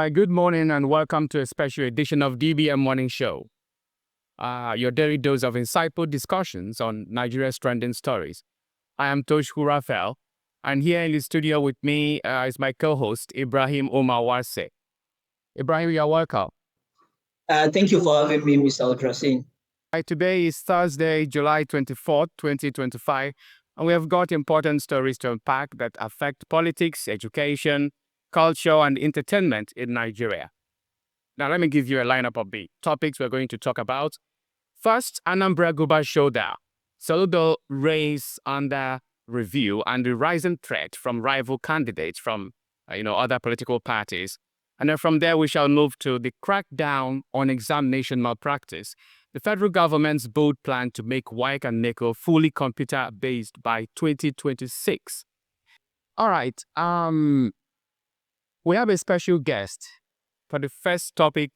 right, good morning and welcome to a special edition of DBM Morning Show. Your daily dose of insightful discussions on Nigeria's trending stories. I am Toshku Raphael, and here in the studio with me is my co-host, Ibrahim Omar Warse. Ibrahim, you are welcome. Thank you for having me, Mr. Odrasin. Today is Thursday, July 24th, 2025, and we have got important stories to unpack that affect politics, education, culture, and entertainment in Nigeria. Now, let me give you a lineup of the topics we're going to talk about. First, Anambra Guba Showdown. Soludo race under review and the rising threat from rival candidates from other political parties. And then from there, we shall move to the crackdown on examination malpractice. The federal government's bold plan to make WAEC and NECO fully computer-based by 2026. All right. We have a special guest for the first topic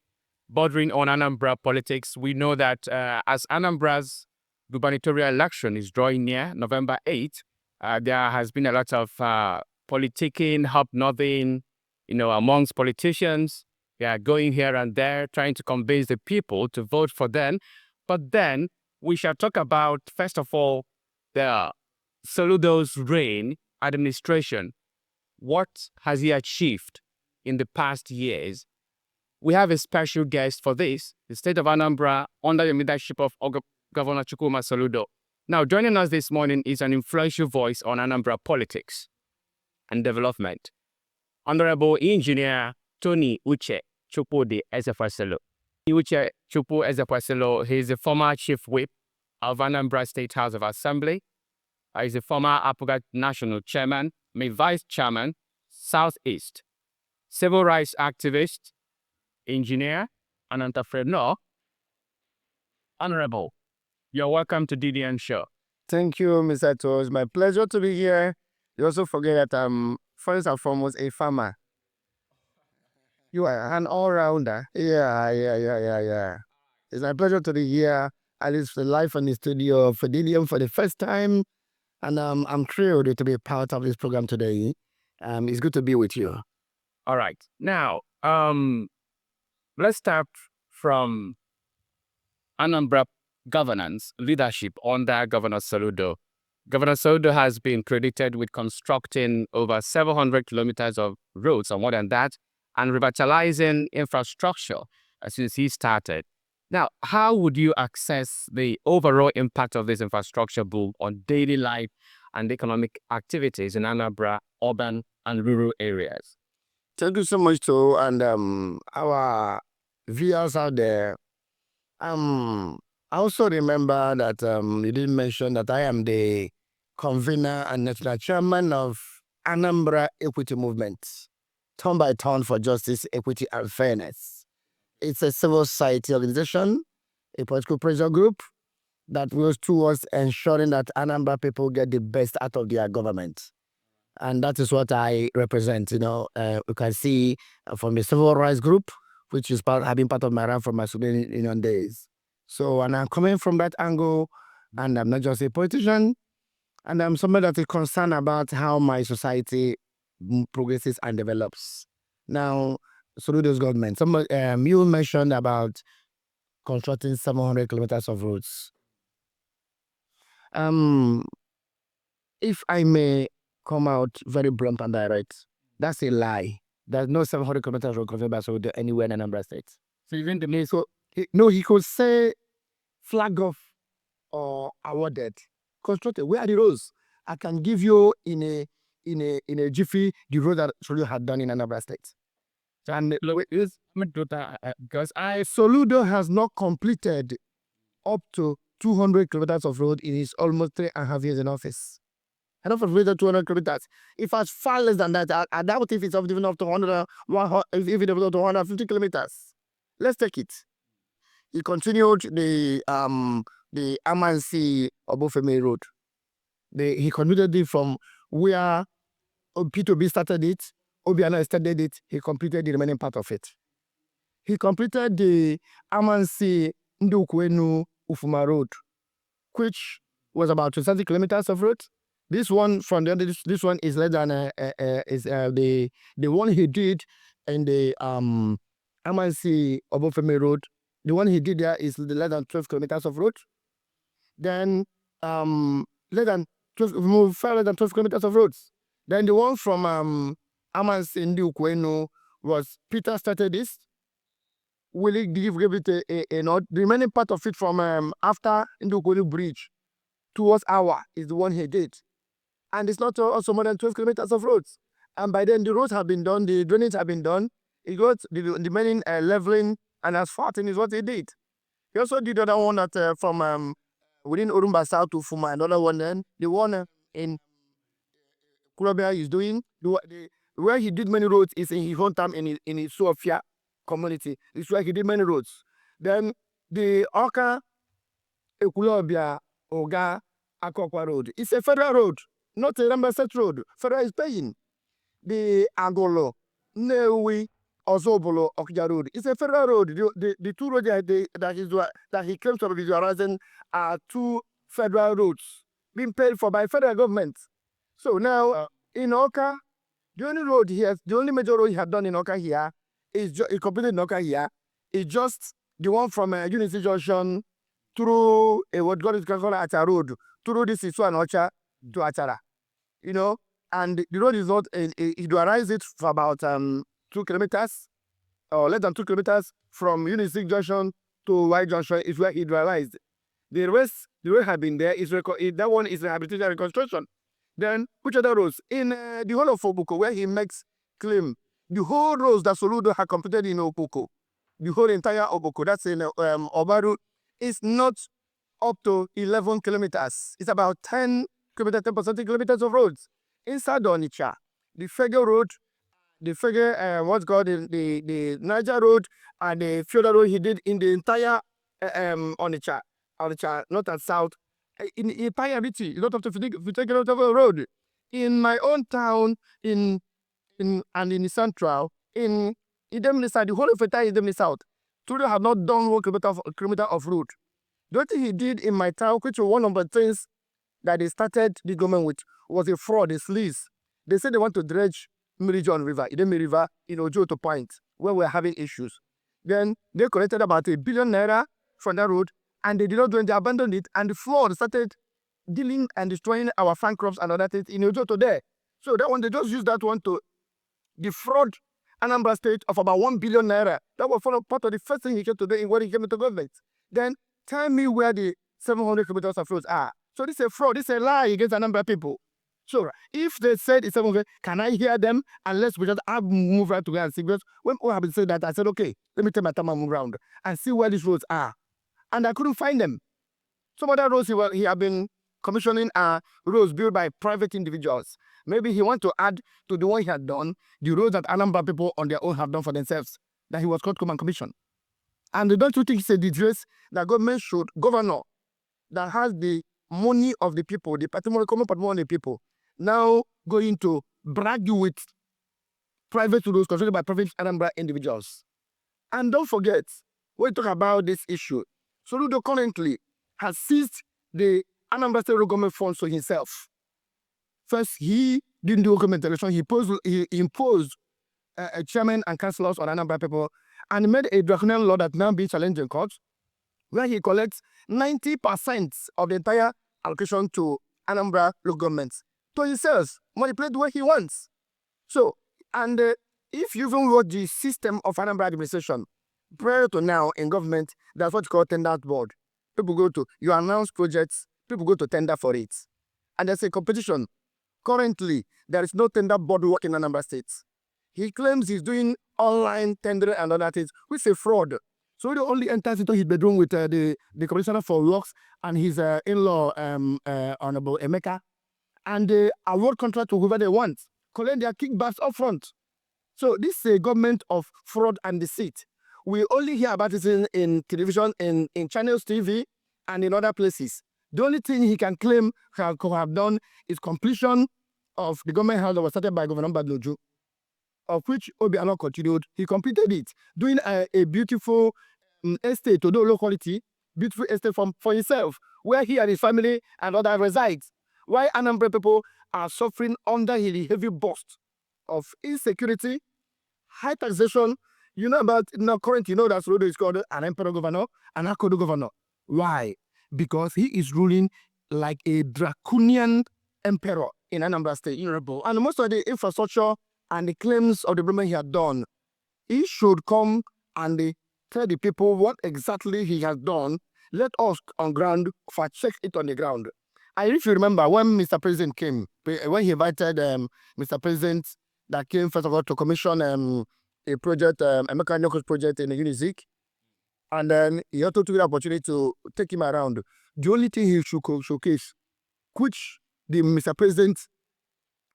bordering on Anambra politics. We know that as Anambra's gubernatorial election is drawing near, November 8th, there has been a lot of politicking, hobnobbing, amongst politicians. They are going here and there, trying to convince the people to vote for them. But then we shall talk about, first of all, the Soludo's reign administration. What has he achieved in the past years? We have a special guest for this, the state of Anambra, under the leadership of Governor Chukwuma Soludo. Now, joining us this morning is an influential voice on Anambra politics and development, Honorable Engineer Tony Uche Chukwudi Ezekwesili. Uche Chukwu Ezekwesili, he is the former Chief Whip of Anambra State House of Assembly. He is the former APGA National Chairman, Vice Chairman, Southeast, civil rights activist, engineer, and entrepreneur. Honorable, you're welcome to DDN Show. Thank you, Mr. To. It's my pleasure to be here. You also forget that I'm first and foremost a farmer. You are an all-rounder. Yeah. It's my pleasure to be here, at least live in the studio for DDM for the first time. And I'm thrilled to be part of this program today. It's good to be with you. All right. Now, let's start from Anambra governance leadership under Governor Soludo. Governor Soludo has been credited with constructing over 700 kilometers of roads or more than that, and revitalizing infrastructure since he started. Now, how would you assess the overall impact of this infrastructure boom on daily life and economic activities in Anambra urban and rural areas? Thank you so much, too, and our viewers out there. I also remember that you did mention that I am the convener and national chairman of Anambra Equity Movement, Turn by Turn for Justice, Equity and Fairness. It's a civil society organization, a political pressure group that works towards ensuring that Anambra people get the best out of their government. And that is what I represent. You can see from the civil rights group, which is having part of my run from my student union days. So, and I'm coming from that angle, and I'm not just a politician, and I'm somebody that is concerned about how my society progresses and develops. Now, Soludo's government. You mentioned about constructing 700 kilometers of roads. If I may come out very blunt and direct, that's a lie. There's no 700 kilometers road constructed by Soludo anywhere in Anambra State. So even the he could say flag off or awarded. Constructed. Where are the roads? I can give you in a jiffy the road that Soludo had done in Anambra State. And because Soludo has not completed up to 200 kilometers of road in his almost 3.5 years in office. And of 200 kilometers. If it's far less than that, I doubt if it's even up to 150 kilometers. Let's take it. He continued the Amansi Obofemi Road. He continued it from where P2B started it, Obiano extended it, he completed the remaining part of it. He completed the Amansi Ndukwenu Ufuma Road, which was about 20 kilometers of road. This one from the other, this one is less than the one he did in the Amansi Obofemi Road. The one he did there is less than 12 kilometers of road. Then less than 12, far less than 12 kilometers of roads. Then the one from Amansi in the Ukweno was Peter started this. Will he give it a nod? The remaining part of it from after Ndukwenu Bridge towards Awa is the one he did. And it's not also more than 12 kilometers of roads. And by then the roads have been done, the drainage have been done. He got the remaining leveling and asphalting is what he did. He also did the other one that from within Orumba South to Fuma, another one then. The one in Kurabia is doing, where he did many roads is in his hometown in his Sofia community. It's where he did many roads. Then the Oka Ekulobia Oga Akokwa Road. It's a federal road, not a Anambra State road. Federal is paying. The Agolo, Newi, Ozobolo, Okja Road. It's a federal road. The two roads that he claims to be visualizing are two federal roads being paid for by federal government. So now in Oka, the only major road he had done in Oka here is he completed in Oka here is just the one from Unity Junction through what God is called Acha Road, through this Isu and Ocha to Achara. You know, and the road is not, he durarized it for about 2 kilometers or less than 2 kilometers from Unity Junction to White Junction is where he durarized. The rest, the road had been there, that one is rehabilitation and reconstruction. Then, which other roads? In the whole of Obuko, where he makes claim, the whole roads that Soludo had completed in Obuko, the whole entire Obuko, that's in Obaru, is not up to 11 kilometers. It's about 10 kilometers, 10% kilometers of roads. Inside Onitsha, the Fege Road, the Fege, what's called the Niger Road, and the Fioda Road he did in the entire Onitsha, north and south. In entire city, a lot of to take a lot of a road. In my own town, and in the central, in Idemili South, the whole of entire Idemili South, Trudeau have not done 1 kilometer of road. The only thing he did in my town, which was one of the things that they started the government with, was a fraud, a sleaze. They said they want to dredge Mirijon River, Idemili River, in Ojoto Point, where we're having issues. Then they collected about ₦1 billion from that road, and they did not do it, they abandoned it, and the flood started dealing and destroying our farm crops and other things in Ojoto there. So that one, they just used that one to defraud Anambra State of about ₦1 billion. That was part of the first thing he came to do when he came into government. Then tell me where the 700 kilometers of roads are. So this is a fraud, this is a lie against Anambra people. So if they said it's 700, can I hear them? Unless we just move around to go and see. Because when all have been said that, I said, okay, let me take my time and move around and see where these roads are. And I couldn't find them. Some other roads he had been commissioning are roads built by private individuals. Maybe he want to add to the one he had done, the roads that Anambra people on their own have done for themselves, that he was called come and commission. And don't you think it's a disgrace that government should, governor that has the money of the people, the patrimony, common patrimony of the people, now going to brag you with private roads controlled by private Anambra individuals? And don't forget, when we talk about this issue, Soludo currently has seized the Anambra State government funds for himself. First, he didn't do government election. He imposed a chairman and councillors on Anambra people and made a draconian law that now being challenged in court, where he collects 90% of the entire allocation to Anambra local governments to himself, manipulate the way he wants. So, and if you even watch the system of Anambra administration, prior to now in government, that's what you call tender board. People you announce projects, people go to tender for it. And there's a competition. Currently, there is no tender board working in Anambra State. He claims he's doing online tendering and other things, which is a fraud. So he only enters into his bedroom with the commissioner for works and his in-law, Honorable Emeka, and they award contract to whoever they want, collect their kickbacks up front. So this is a government of fraud and deceit. We only hear about it in television, in channels TV, and in other places. The only thing he can claim have done is completion of the government house that was started by Governor Badloju, of which Obiano continued. He completed it, doing a beautiful estate, to low quality, beautiful estate for himself, where he and his family and others resides. Why Anambra people are suffering under the heavy burst of insecurity, high taxation. You know about now current, you know that Soludo is called an emperor governor, an Akodo governor. Why? Because he is ruling like a draconian emperor in Anambra State. And most of the infrastructure and the claims of the development he had done, he should come and tell the people what exactly he has done. Let us on ground for check it on the ground. And if you remember when Mr. President came, when he invited Mr. President that came first of all to commission a project, a mechanical project in Unizik, and then he also took the opportunity to take him around. The only thing he should showcase, which the Mr. President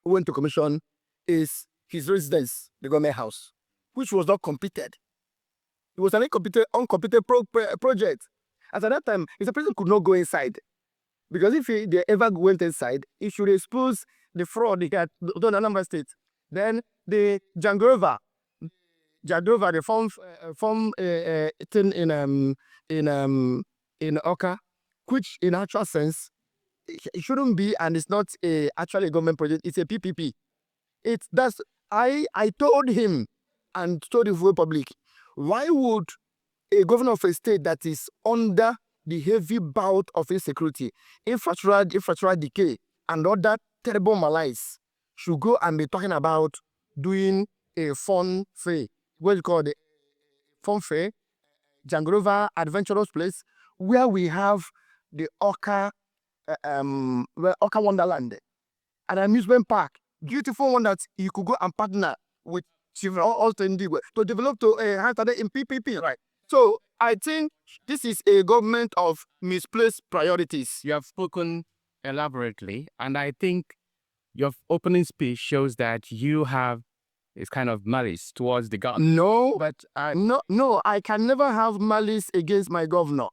went to commission, is his residence, the government house, which was not completed. It was an uncompleted project. As at that time, Mr. President could not go inside. Because if they ever went inside, it should expose the fraud he had done in Anambra State. Then the Jangrova, the form thing in Oka, which in actual sense it shouldn't be, and it's not actually a government project. It's a PPP. I told him and told the whole public, why would a governor of a state that is under the heavy bout of insecurity, infrastructural decay, and other terrible malaise should go and be talking about doing a fun fair, what you call the fun fair, Jangrova Adventurous Place, where we have the Oka Wonderland, an amusement park, beautiful one that you could go and partner with Alton to develop to in PPP. Right. So I think this is a government of misplaced priorities. You have spoken elaborately, and I think your opening speech shows that you have this kind of malice towards the government. No, but I can never have malice against my governor.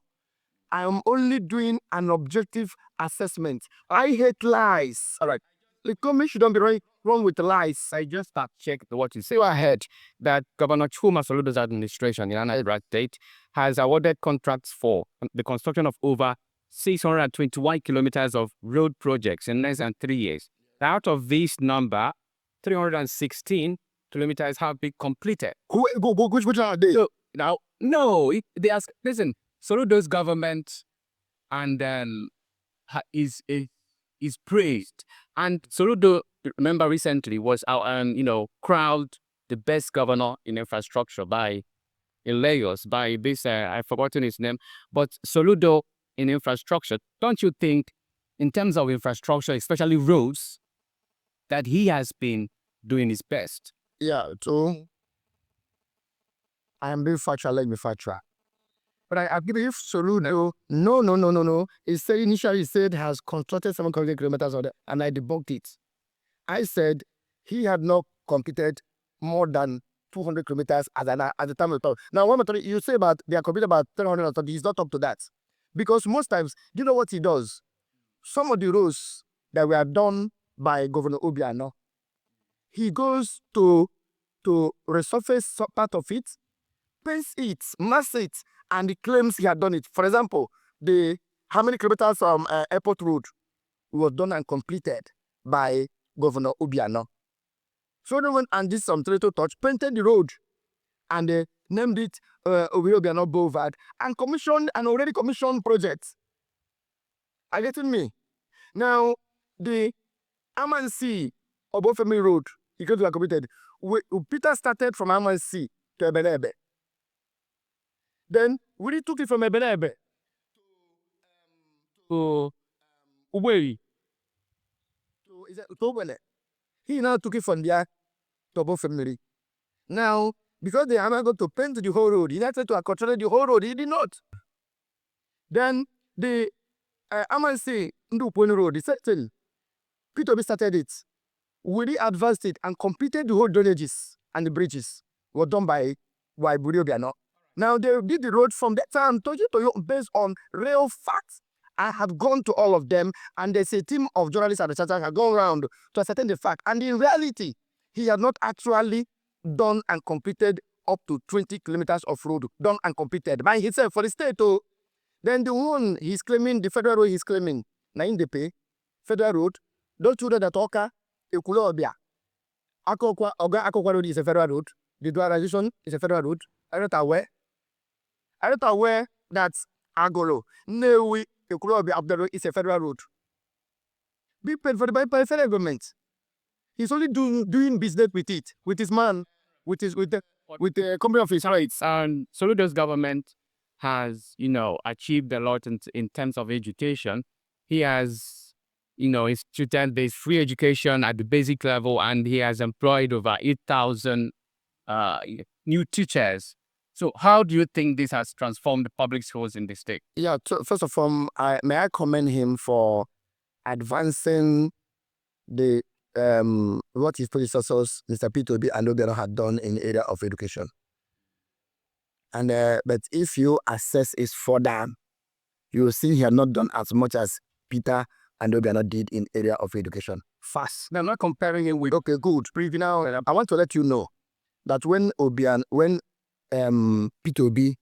I am only doing an objective assessment. I hate lies. All right. The government shouldn't be wrong with lies. I just have checked what you say ahead that Governor Chukwuma Soludo's administration in Anambra State has awarded contracts for the construction of over 621 kilometers of road projects in less than 3 years. Out of this number, 316 kilometers have been completed. Which are they? So, now, no, they ask, listen, Soludo's government and then is praised. And Soludo, remember recently, was crowned the best governor in infrastructure in Lagos by this, I've forgotten his name, but Soludo in infrastructure, don't you think, in terms of infrastructure, especially roads, that he has been doing his best? Yeah, so I am being factual, let me factual. But I believe Soludo, no. Initially he said has constructed 700 kilometers of that, and I debunked it. I said he had not completed more than 200 kilometers at the time of the talk. Now, you say about they are completed about 330, he's not up to that. Because most times, do you know what he does? Some of the roads that were done by Governor Obiano, he goes to resurface part of it, paints it, mass it, and he claims he had done it. For example, how many kilometers from Airport Road was done and completed by Governor Obiano. So they went and did some little touch, painted the road, and they named it Obiano Boulevard, and commissioned an already commissioned project. Are you getting me? Now, the Amansi Obofemi Road, he got to be completed. Peter started from Amansi to Ebenebe. Then we took it from Ebenebe to Uweri. He now took it from there to Obofemi. Now, because they are not going to paint the whole road, he had to control the whole road. He did not. Then the Amansi Nduponi Road, the second, P2B started it. We advanced it and completed the whole drainages and the bridges were done by Buri Obiano. Now they did the road from that time to you based on real facts. I have gone to all of them, and there's a team of journalists at the center have gone around to ascertain the fact. And in reality, he had not actually done and completed up to 20 kilometers of road done and completed by himself for the state. Then the one he's claiming, the federal road he's claiming, na in the pay, federal road, don't you know that Oka, Ekulobia, Akokwa Road is a federal road? the dualization is a federal road. Are you not aware? Are you not aware that Agolo, Newi, Ekurobi Abdero is a federal road? Be paid for by the federal government. He's only doing business with it, with his man, with the company of his rights. And Soludo's government has, achieved a lot in terms of education. He has, instituted this free education at the basic level, and he has employed over 8,000 new teachers. So how do you think this has transformed the public schools in the state? Yeah, so first of all, may I commend him for advancing the what his predecessors, Mr. P2B and Obiano, had done in the area of education. And but if you assess it further, you will see he had not done as much as Peter and Obiano did in area of education. Fast. Now, I'm not comparing him with. Okay, good. Now, I want to let you know that when P2B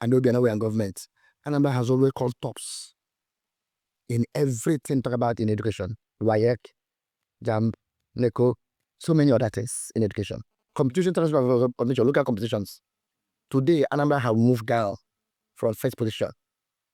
and Obiano were in government, Anambra has always called tops in everything talk about in education. WAEC, JAMB, NECO, so many other things in education. Competition transfer of local competitions. Today, Anambra have moved down from first position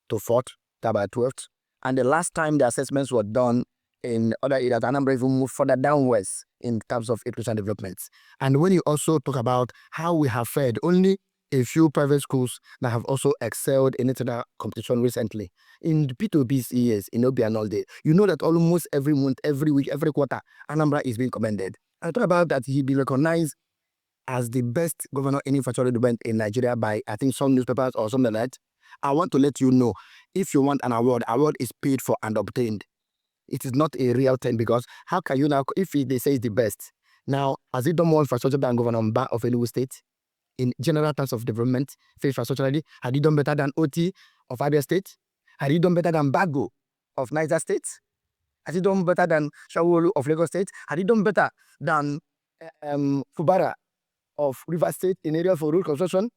to fourth, to about 12th. And the last time the assessments were done in other areas, Anambra even moved further downwards in terms of education development. And when you also talk about how we have fared, only a few private schools that have also excelled in international competition recently. In the P2B's years, in Obiano all day, you know that almost every month, every week, every quarter, Anambra is being commended. I talk about that he be recognized as the best governor in infrastructure development in Nigeria by, I think, some newspapers or something like that. I want to let you know, if you want an award is paid for and obtained. It is not a real thing, because how can you now, if they say it's the best, now, has he done more infrastructure than Governor Mba of Enugu State? In general terms of development, infrastructurally, had he done better than OT of Abia State? Had he done better than Bago of Niger State? Had he done better than Shawolu of Lagos State? Had he done better than Fubara of River State in area for road construction?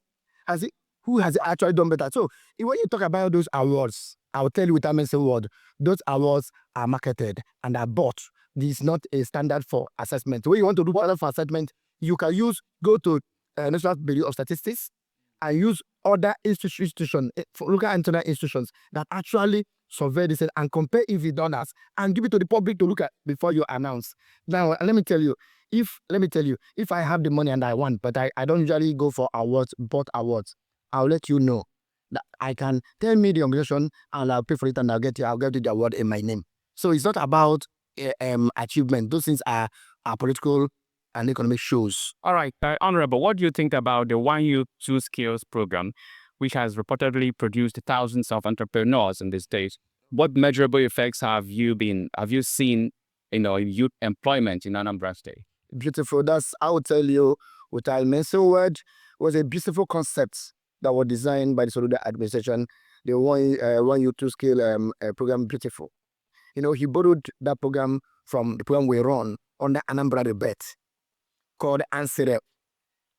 Who has actually done better? So when you talk about those awards, I'll tell you with a mention word, those awards are marketed and are bought. This is not a standard for assessment. When you want to do standard for assessment, you can go to National Bureau of Statistics and use other institutions, local and international institutions that actually survey this and compare if it done us and give it to the public to look at before you announce. Now, let me tell you, if I have the money and I want, but I don't usually go for awards, bought awards, I'll let you know that I can tell me the organization and I'll pay for it and I'll get you the award in my name. So it's not about achievement. Those things are political and economic shows. All right, Honorable, what do you think about the One Youth, Two Skills program, which has reportedly produced thousands of entrepreneurs in this state? What measurable effects have you seen, in youth employment in Anambra State? Beautiful. I will tell you, with a mention word, was a beautiful concept that was designed by the Soludo administration. The One Youth, Two Skill program, beautiful. He borrowed that program from the program we run under Anambra Rebate, called ANSEREP,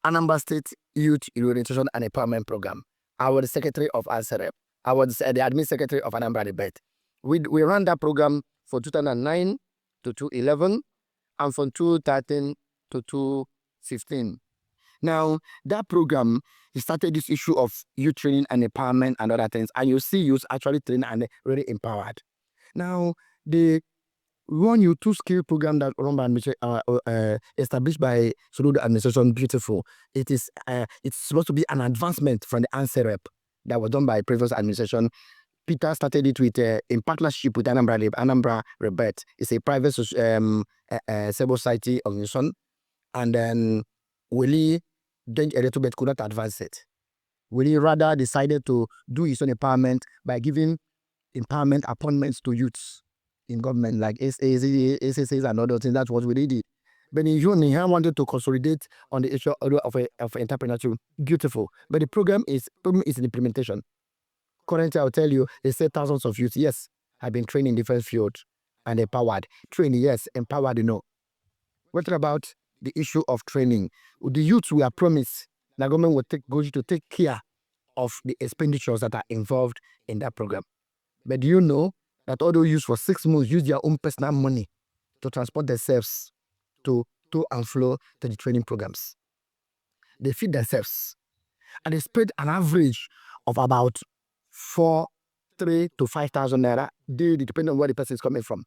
Anambra State Youth Orientation and Empowerment Program. I was the secretary of ANSEREP. I was the admin secretary of Anambra Rebate. We ran that program from 2009 to 2011 and from 2013 to 2015. Now, that program, he started this issue of youth training and empowerment and other things, and you see youth actually trained and really empowered. Now, the One Youth, Two Skill program that run by established by Soludo administration, beautiful. It's supposed to be an advancement from the ANSEREP that was done by previous administration. Peter started it in partnership with Anambra Rebate. It's a private civil society organization, and then Willie then a little bit could not advance it. Willie rather decided to do his own empowerment by giving empowerment appointments to youths in government, like SSAs and other things. That's what we did. But he wanted to consolidate on the issue of entrepreneurship. Beautiful. But the problem is in implementation. Currently, I'll tell you, they say thousands of youth, yes, have been trained in different fields and empowered. Training, yes, empowered, What about the issue of training? The youths we are promised the government will going to take care of the expenditures that are involved in that program. But do you know that all those youths for 6 months use their own personal money to transport themselves to and fro to the training programs? they feed themselves. And they spend an average of about 3 to 5,000 naira daily, depending on where the person is coming from.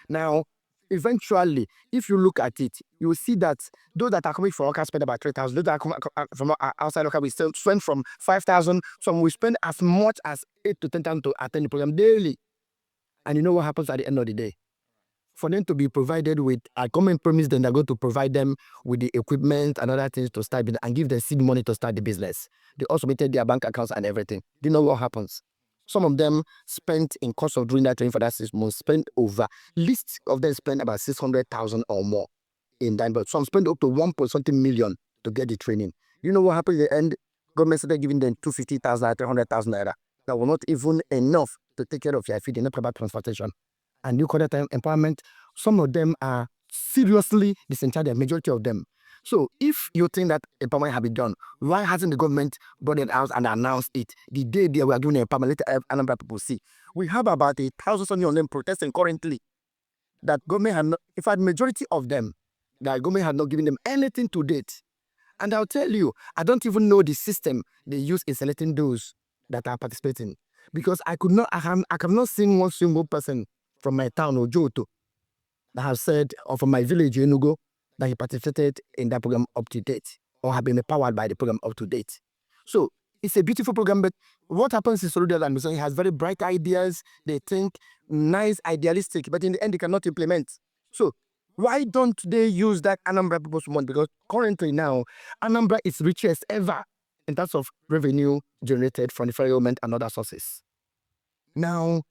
Now, eventually, if you look at it, you will see that those that are coming from local spend about 3,000. Those that are coming from outside local, we still spend from 5,000. Some we spend as much as 8 to 10,000 to attend the program daily. And you know what happens at the end of the day? For them to be provided with a government promise, then they're going to provide them with the equipment and other things to start and give them seed money to start the business. They also submitted their bank accounts and everything. Do you know what happens? Some of them spent in course of doing that training for that 6 months, spent over, least of them spent about 600,000 or more in that, but some spent up to 1.something million to get the training. You know what happened at the end? Government started giving them 250,000, 300,000 naira. That were not even enough to take care of your feeding, not about transportation. And you call that empowerment. Some of them are seriously disenchanted, majority of them. So if you think that empowerment has been done, why hasn't the government brought it out and announced it the day they were doing empowerment? Let Anambra people see. We have about 1,000 of them protesting currently. That government had not, in fact, majority of them, that government had not given them anything to date. And I'll tell you, I don't even know the system they use in selecting those that are participating. Because I have not seen one single person from my town, Ojoto, that have said, or from my village, Enugu, that he participated in that program up to date, or have been empowered by the program up to date. So it's a beautiful program, but what happens in Soludo and Muslim has very bright ideas. They think nice, idealistic, but in the end, they cannot implement. So why don't they use that Anambra people's money? Because currently now, Anambra is richest ever in terms of revenue generated from the federal government and other sources. Now,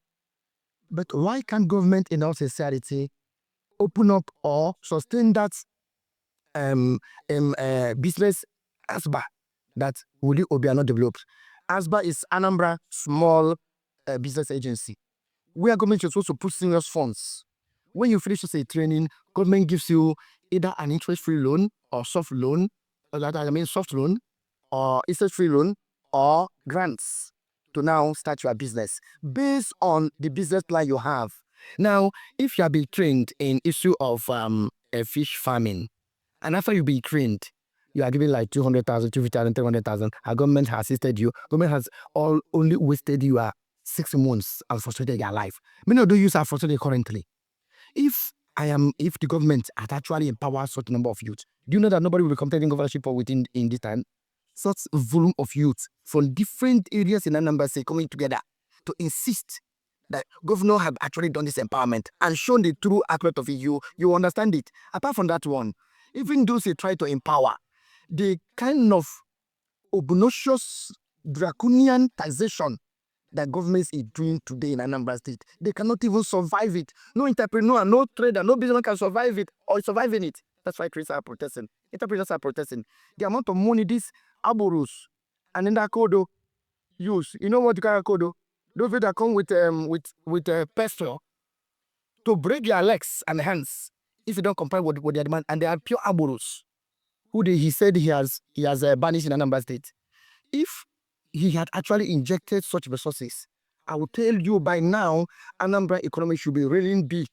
but why can't government in our society open up or sustain that business ASBA that Wuli Obi are not developed? ASBA is Anambra Small Business Agency, where government is supposed to put serious funds. When you finish a training, government gives you either an interest-free loan or soft loan, soft loan or interest-free loan or grants to now start your business based on the business plan you have. Now, if you have been trained in issue of fish farming, and after you've been trained, you are given like 200,000, 250,000, 300,000. Our government has assisted you. Government has only wasted you 6 months and frustrated your life. Many of those youths are frustrated currently. If the government had actually empowered such a number of youth, do you know that nobody will be contesting governorship within in this time? Such volume of youth from different areas in Anambra State coming together to insist that governor have actually done this empowerment and shown the true accurate of it. You understand it. Apart from that one, even those they try to empower, the kind of obnoxious draconian taxation that government is doing today in Anambra State, they cannot even survive it. No entrepreneur, no trader, no business can survive it or surviving it. That's why traders are protesting. Entrepreneurs are protesting. The amount of money these aboros and then that kodo use. You know what you call kodo? Those that come with pestle to break their legs and hands if you don't comply with their demand, and they are pure aboros. He said he has banished in Anambra State. If he had actually injected such resources, I will tell you by now, Anambra economy should be really big,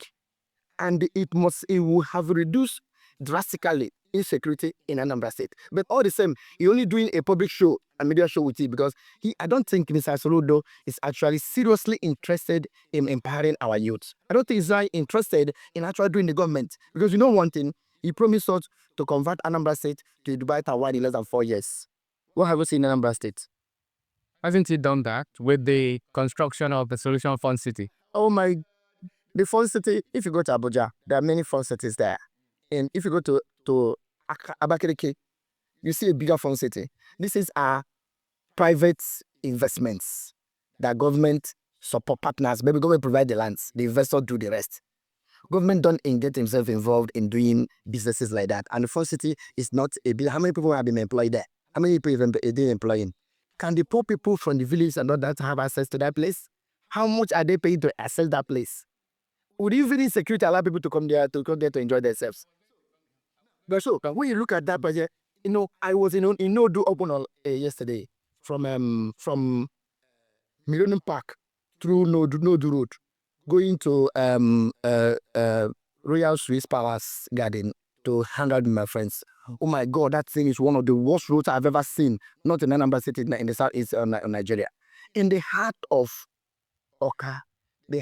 and it will have reduced drastically insecurity in Anambra State. But all the same, he only doing a public show, a media show with it, because I don't think Mr. Soludo is actually seriously interested in empowering our youth. I don't think he's really interested in actually doing the government, because you know one thing, he promised us to convert Anambra State to a Dubai Tower in less than 4 years. What have you seen in Anambra State? Hasn't he done that with the construction of the Solution Fund City? Oh my, the Fund City, if you go to Abuja, there are many Fund Cities there. And if you go to Abakaliki, you see a bigger Fund City. This is our private investments that government support partners. Maybe government provide the lands, the investor do the rest. Government don't get himself involved in doing businesses like that. And the Fund City is not a big. How many people have been employed there? How many people are they employing? Can the poor people from the village and all that have access to that place? How much are they paying to access that place? Would even insecurity allow people to come there to enjoy themselves? But so when you look at that budget, I was in Nodu Open yesterday from Millennium Park through Nodu Road, going to Royal Swiss Palace Garden to hang out with my friends. Oh my God, that thing is one of the worst roads I've ever seen. Not in Anambra State, in the southeast Nigeria. In the heart of Oka, the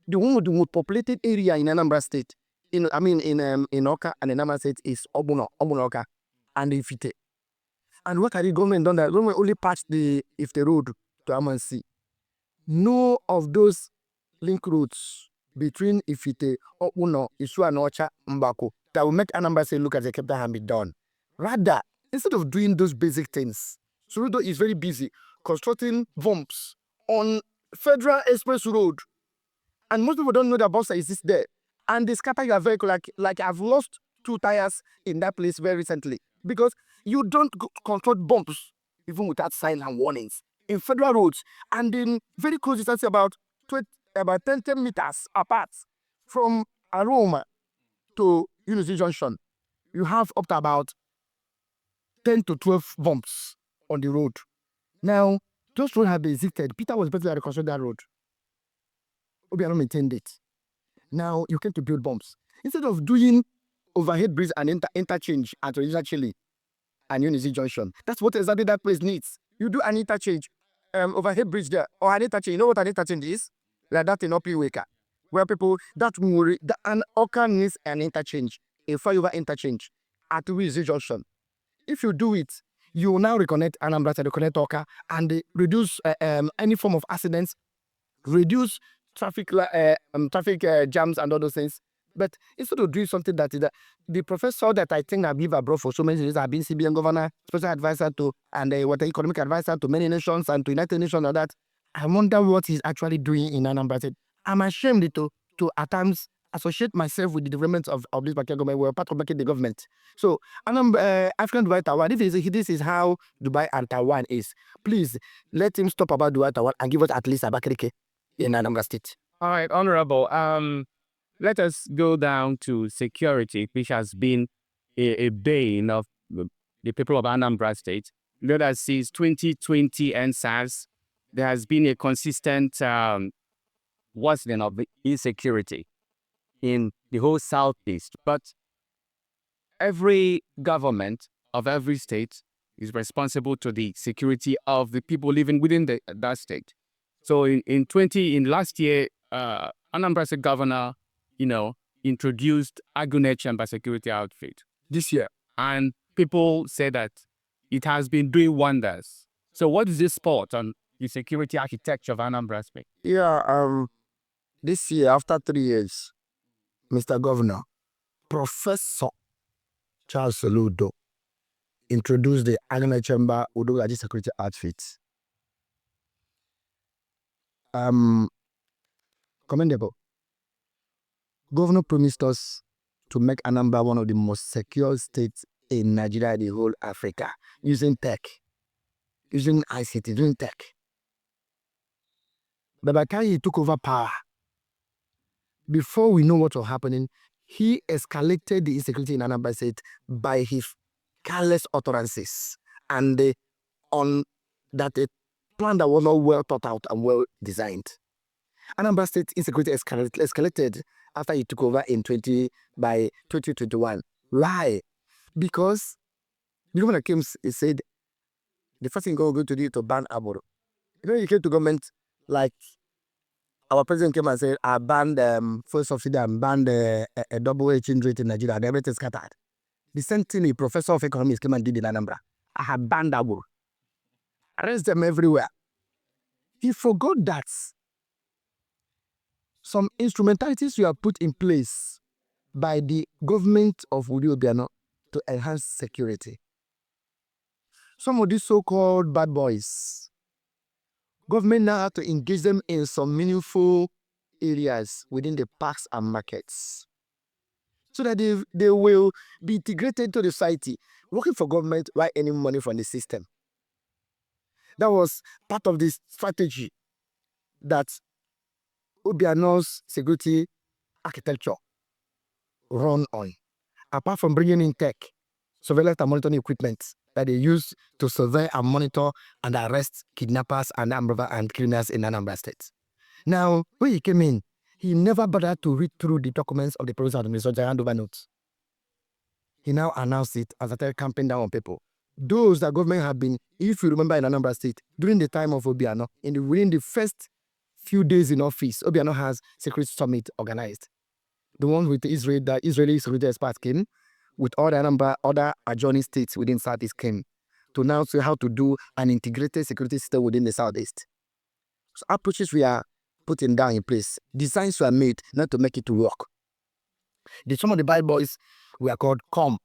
one of the most populated area in Anambra State, in Oka and Anambra State is Oka, and Ifite. And what had the government done that? Government only patched the Ifite road to Amansi. No of those link roads between Ifite, Obuno, Isu and Ocha, Mbako, that will make Anambra State look as a capital and be done. Rather, instead of doing those basic things, Soludo is very busy constructing VOMPs on Federal Express Road. And most people don't know that bus exists there. And they scatter your vehicle like I've lost 2 tires in that place very recently. Because you don't construct bumps even without signs and warnings in federal roads and in very close distance about 10 meters apart from Aroma to Unity Junction. You have up to about 10 to 12 bumps on the road. Now, those roads have been existed. Peter was better to reconstruct that road. Obiano maintained it. Now, you came to build bumps. Instead of doing overhead bridge and interchange at Original Chile and Unity Junction, that's what exactly that place needs. You do an interchange, overhead bridge there, or an interchange. You know what an interchange is? Like that in Opiweka, where people, an Oka needs an interchange, a flyover interchange at Unity Junction. If you do it, you will now reconnect Anambra to reconnect Oka and reduce any form of accidents, reduce traffic jams and all those things. But instead of doing something that the professor that I think Abiva brought for so many years, I've been CBN governor, special advisor to, and what economic advisor to many nations and to United Nations and that, I wonder what he's actually doing in Anambra State. I'm ashamed to at times associate myself with the development of this particular government. We're part of the government. So African Dubai Taiwan, this is how Dubai and Taiwan is. Please let him stop about Dubai Taiwan and give us at least Abakaliki in Anambra State. All right, Honorable. Let us go down to security, which has been a bane of the people of Anambra State. Let us see, 2020 NSAS, there has been a consistent worsening of the insecurity in the whole Southeast. But every government of every state is responsible to the security of the people living within that state. So in last year, Anambra State governor, introduced Agunech by security outfit this year. And people say that it has been doing wonders. So what is this spot on the security architecture of Anambra State? Yeah, this year, after 3 years, Mr. Governor, Professor Charles Soludo introduced the Agunech Udogaji security outfit. Commendable. Governor promised us to make Anambra one of the most secure states in Nigeria and the whole Africa, using tech, using ICT, using tech. But by the time he took over power, before we know what was happening, he escalated the insecurity in Anambra State by his careless utterances and on that a plan that was not well thought out and well designed. Anambra State insecurity escalated after he took over by 2021. Why? Because the governor came and said, the first thing we're going to do is to ban Aboro. He came to government like our president came and said, I banned fuel subsidy and banned a double exchange rate in Nigeria, and everything scattered. The same thing a professor of economics came and did in Anambra. I have banned Aboro. Arrest them everywhere. He forgot that some instrumentalities were put in place by the government of Wudi Obiano to enhance security. Some of these so-called bad boys, government now have to engage them in some meaningful areas within the parks and markets so that they will be integrated to the society, working for government while earning money from the system. That was part of the strategy that Obiano's security architecture run on. Apart from bringing in tech, surveillance and monitoring equipment that they use to survey and monitor and arrest kidnappers and armed robbers and criminals in Anambra State. Now, when he came in, he never bothered to read through the documents of the provincial administration and over notes. he now announced it as a campaign down on people. Those that government have been, if you remember in Anambra State, during the time of Obiano, within the first few days in office, Obiano has security summit organized. The one with Israel, the Israeli security experts came, with all the other adjoining states within Southeast came to now see how to do an integrated security system within the Southeast. So approaches we are putting down in place. Designs were made not to make it to work. Some of the bad boys were called come.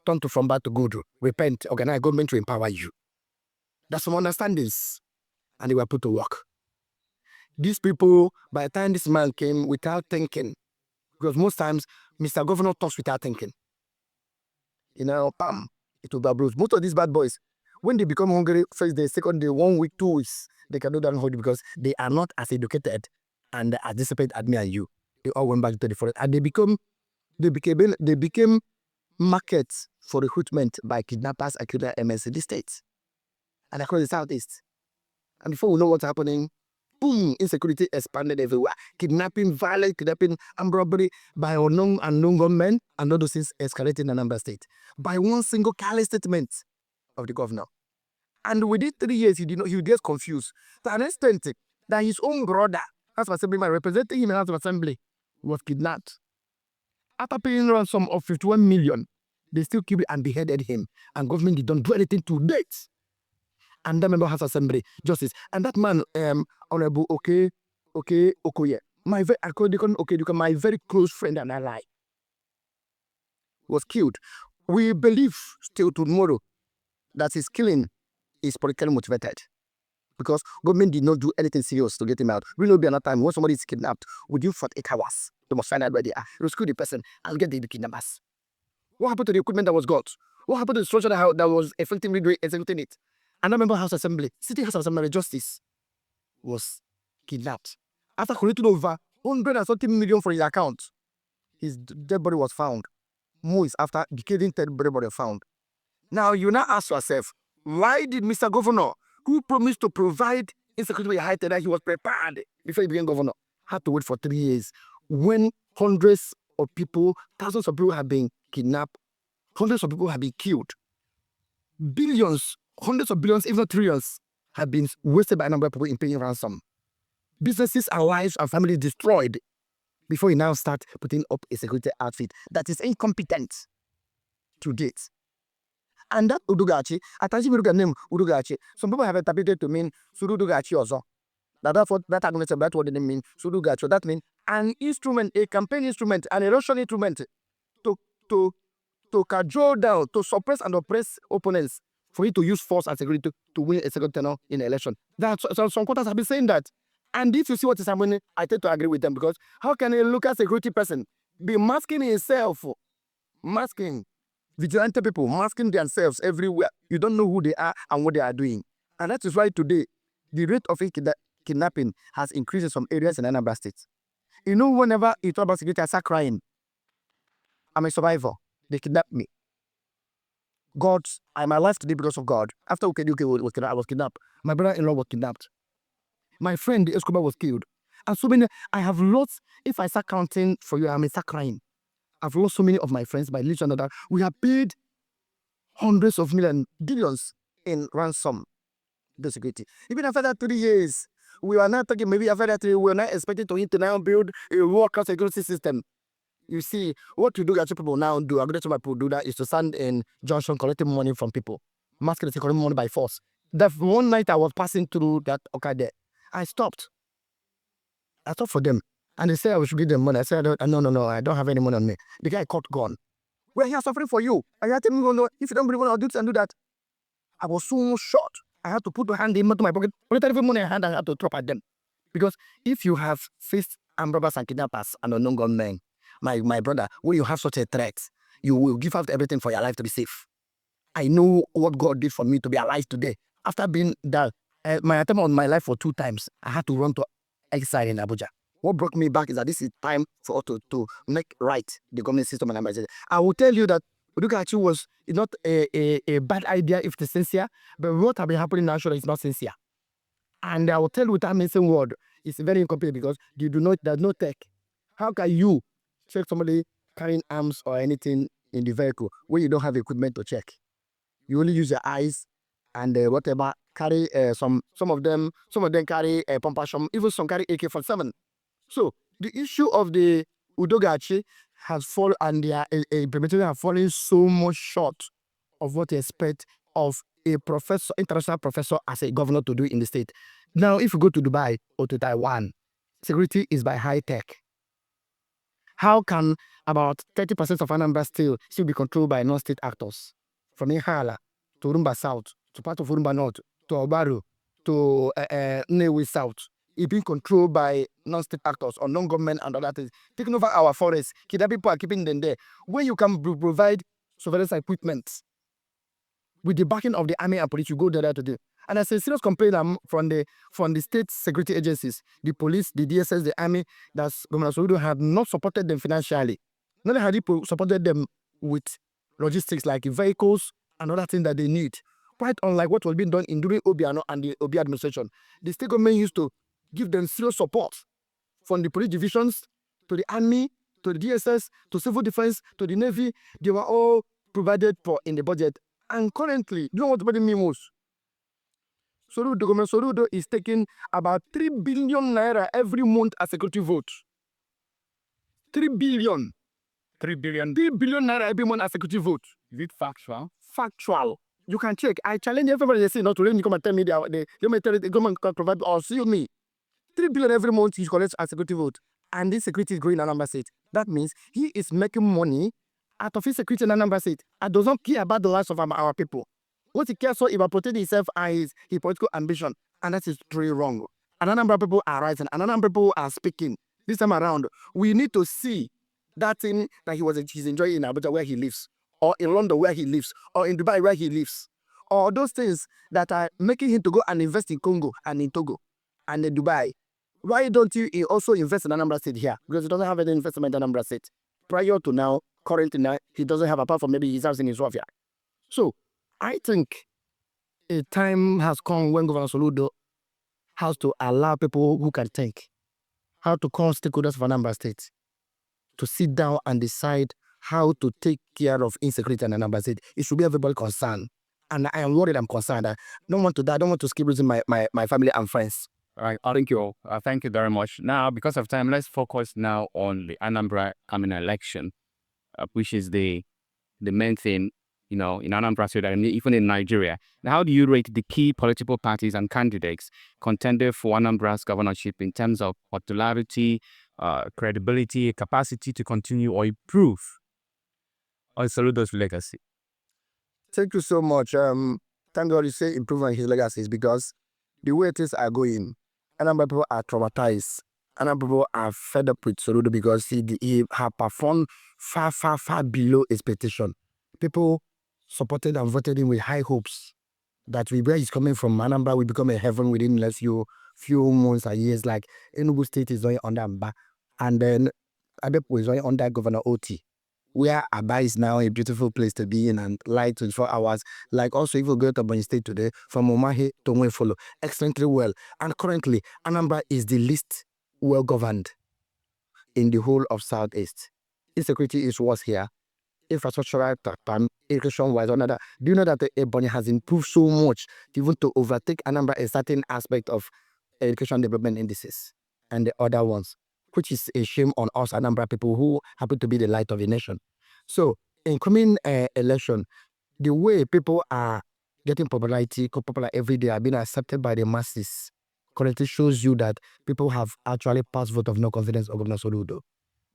Turn to from bad to good. Repent, organize government to empower you. That's some understandings. And they were put to work. These people, by the time this man came without thinking, because most times Mr. Governor talks without thinking. It will be bruised. Most of these bad boys, when they become hungry, first day, second day, 1 week, 2 weeks, they can do that hold because they are not as educated and as disciplined as me and you. They all went back to the forest and they became markets for recruitment by kidnappers across MSD states and across the Southeast. And before we know what's happening, boom, insecurity expanded everywhere. Kidnapping, violence, armed robbery by unknown gunmen, and all those things escalated in Anambra State by one single careless statement of the governor. And within 3 years, he gets confused to an extent that his own brother, House of Assemblyman, representing him in House of Assembly, was kidnapped. After paying ransom of 51 million, they still killed and beheaded him, and government did not do anything to date. And that member House of Assembly Justice, and that man, Honorable Okoye, my very close friend and ally, was killed. We believe still tomorrow that his killing is politically motivated because government did not do anything serious to get him out. We will be another time when somebody is kidnapped within 48 hours. They must find out where they are. Rescue the person and get the kidnappers. What happened to the equipment that was got? What happened to the structure that was effectively executing it? Another member House Assembly, City House Assembly Justice, was kidnapped. After collecting over 100 and something million from his account, his dead body was found. Months after, decaying dead body was found. Now, you now ask yourself, why did Mr. Governor, who promised to provide insecurity high that he was prepared before he became governor, had to wait for 3 years when hundreds of people, thousands of people have been kidnapped, hundreds of people have been killed, billions, hundreds of billions, if not trillions, have been wasted by a number of people in paying ransom. Businesses and lives and families destroyed before you now start putting up a security outfit that is incompetent to date. And that Udugachi, attaching the name Udugachi, some people have interpreted to mean Surudugachi also. That's what they mean, Surudugachi. That means an instrument, a campaign instrument, an erosion instrument to cajole down, to suppress and oppress opponents for you to use force and security to win a second tenure in an election. Some quarters have been saying that. And if you see what is happening, I tend to agree with them because how can a local security person be masking himself, masking vigilante people, masking themselves everywhere? You don't know who they are and what they are doing. And that is why today, the rate of kidnapping has increased in some areas in Anambra State. You know, whenever you talk about security, I start crying. I'm a survivor. They kidnapped me. I'm alive today because of God. After I was kidnapped. My brother-in-law was kidnapped. My friend, the Escobar, was killed. And so many, I have lost, if I start counting for you, I may start crying. I've lost so many of my friends by literally another. We have paid hundreds of millions, billions in ransom. The security. Even after that 3 years, we are not talking, maybe after that 3 years, we are not expecting to now build a world-class security system. You see, what to do, people now do, people do that is to stand in junction collecting money from people. Masking the collecting money by force. That one night I was passing through that there. I stopped. I stopped for them. And they said I should give them money. I said, no, I don't have any money on me. The guy caught gun. We're here suffering for you. And you're telling me, no, if you don't believe I'll do this and do that. I was so shocked. I had to put my hand into my pocket. Every money I had, I had to drop at them. Because if you have faced armed robbers and kidnappers and unknown gunmen, my brother, when you have such a threat, you will give up everything for your life to be safe. I know what God did for me to be alive today. After being that, my attempt on my life for 2 times, I had to run to exile in Abuja. What brought me back is that this is time for us to make right the government system. And I will tell you that Udugachi was not a bad idea if it's sincere, but what has been happening now is not sincere. And I will tell you without missing word, it's very incomplete because there's no tech. How can you check somebody carrying arms or anything in the vehicle when you don't have equipment to check. You only use your eyes and whatever. Carry some of them carry pump action, even some carry AK-47. So the issue of the Udogachi has fallen, and their implementation have fallen so much short of what you expect of a professor, international professor, as a governor to do in the state. Now, if you go to Dubai or to Taiwan, security is by high tech. How can about 30% of Anambra still be controlled by non-state actors? From Ihala to Urumba South, to part of Urumba North, to Obaru, to Nnewi South. It's being controlled by non-state actors or non-government and other things, taking over our forests. Kidnapping people are keeping them there. When you can provide surveillance equipment with the backing of the army and police, you go there to do. And as a serious complaint from the state security agencies, the police, the DSS, the army, that Governor Soludo had not supported them financially. Not only had he supported them with logistics like vehicles and other things that they need. Quite unlike what was being done during Obiano and the Obi administration. The state government used to give them serious support from the police divisions to the army, to the DSS, to civil defense, to the navy. They were all provided for in the budget. And currently, you know what the mean most? Government Soludo is taking about 3 billion naira every month as security vote. 3 billion. 3 billion. 3 billion naira every month as security vote. Is it factual? Factual. You can check. I challenge everybody they say not to let me come and tell me the government can provide or see me. 3 billion every month he collects as security vote. And this security is growing in Anambra State. That means he is making money out of his security in Anambra State and does not care about the lives of our people. What he cares for is about protecting himself and his political ambition. And that is truly wrong. And Anambra people are rising. And Anambra people are speaking. This time around, we need to see that thing that he's enjoying in Abuja where he lives, or in London where he lives, or in Dubai where he lives, or those things that are making him to go and invest in Congo and in Togo and in Dubai. Why don't you also invest in Anambra State here? Because he doesn't have any investment in Anambra State. Prior to now, currently now, he doesn't have, apart from maybe his house in his Sofia. So, I think a time has come when Governor Soludo has to allow people who can think, how to call stakeholders for Anambra State to sit down and decide how to take care of insecurity in Anambra State. It should be everybody concerned. And I am worried, I'm concerned. I don't want to die. I don't want to skip losing my family and friends. All right, thank you. Thank you very much. Now, because of time, let's focus now on the Anambra coming election, which is the main thing, in Anambra State and even in Nigeria. Now, how do you rate the key political parties and candidates contended for Anambra's governorship in terms of popularity, credibility, capacity to continue or improve on Soludo's legacy? Thank you so much. Thank God you say improve on his legacies, because the way things are going, Anambra people are traumatized. Anambra people are fed up with Soludo because he has performed far below expectation. People supported and voted him with high hopes that where he's coming from, Anambra will become a heaven within less few months or years. Like Enugu State is going under Amba, and then Abepo is going under Governor Oti, where Aba is now a beautiful place to be in and light 24 hours. Like also, if you go to Bonny State today, from Omahe to Nwefolo, excellently well. And currently, Anambra is the least well governed in the whole of Southeast. Insecurity is worse here. Infrastructural, education-wise, another. Do you know that Ebonyi has improved so much even to overtake Anambra a certain aspect of education development indices and the other ones, which is a shame on us Anambra people who happen to be the light of the nation. So, in coming election, the way people are getting popular every day, are being accepted by the masses, currently shows you that people have actually passed vote of no confidence of Governor Soludo.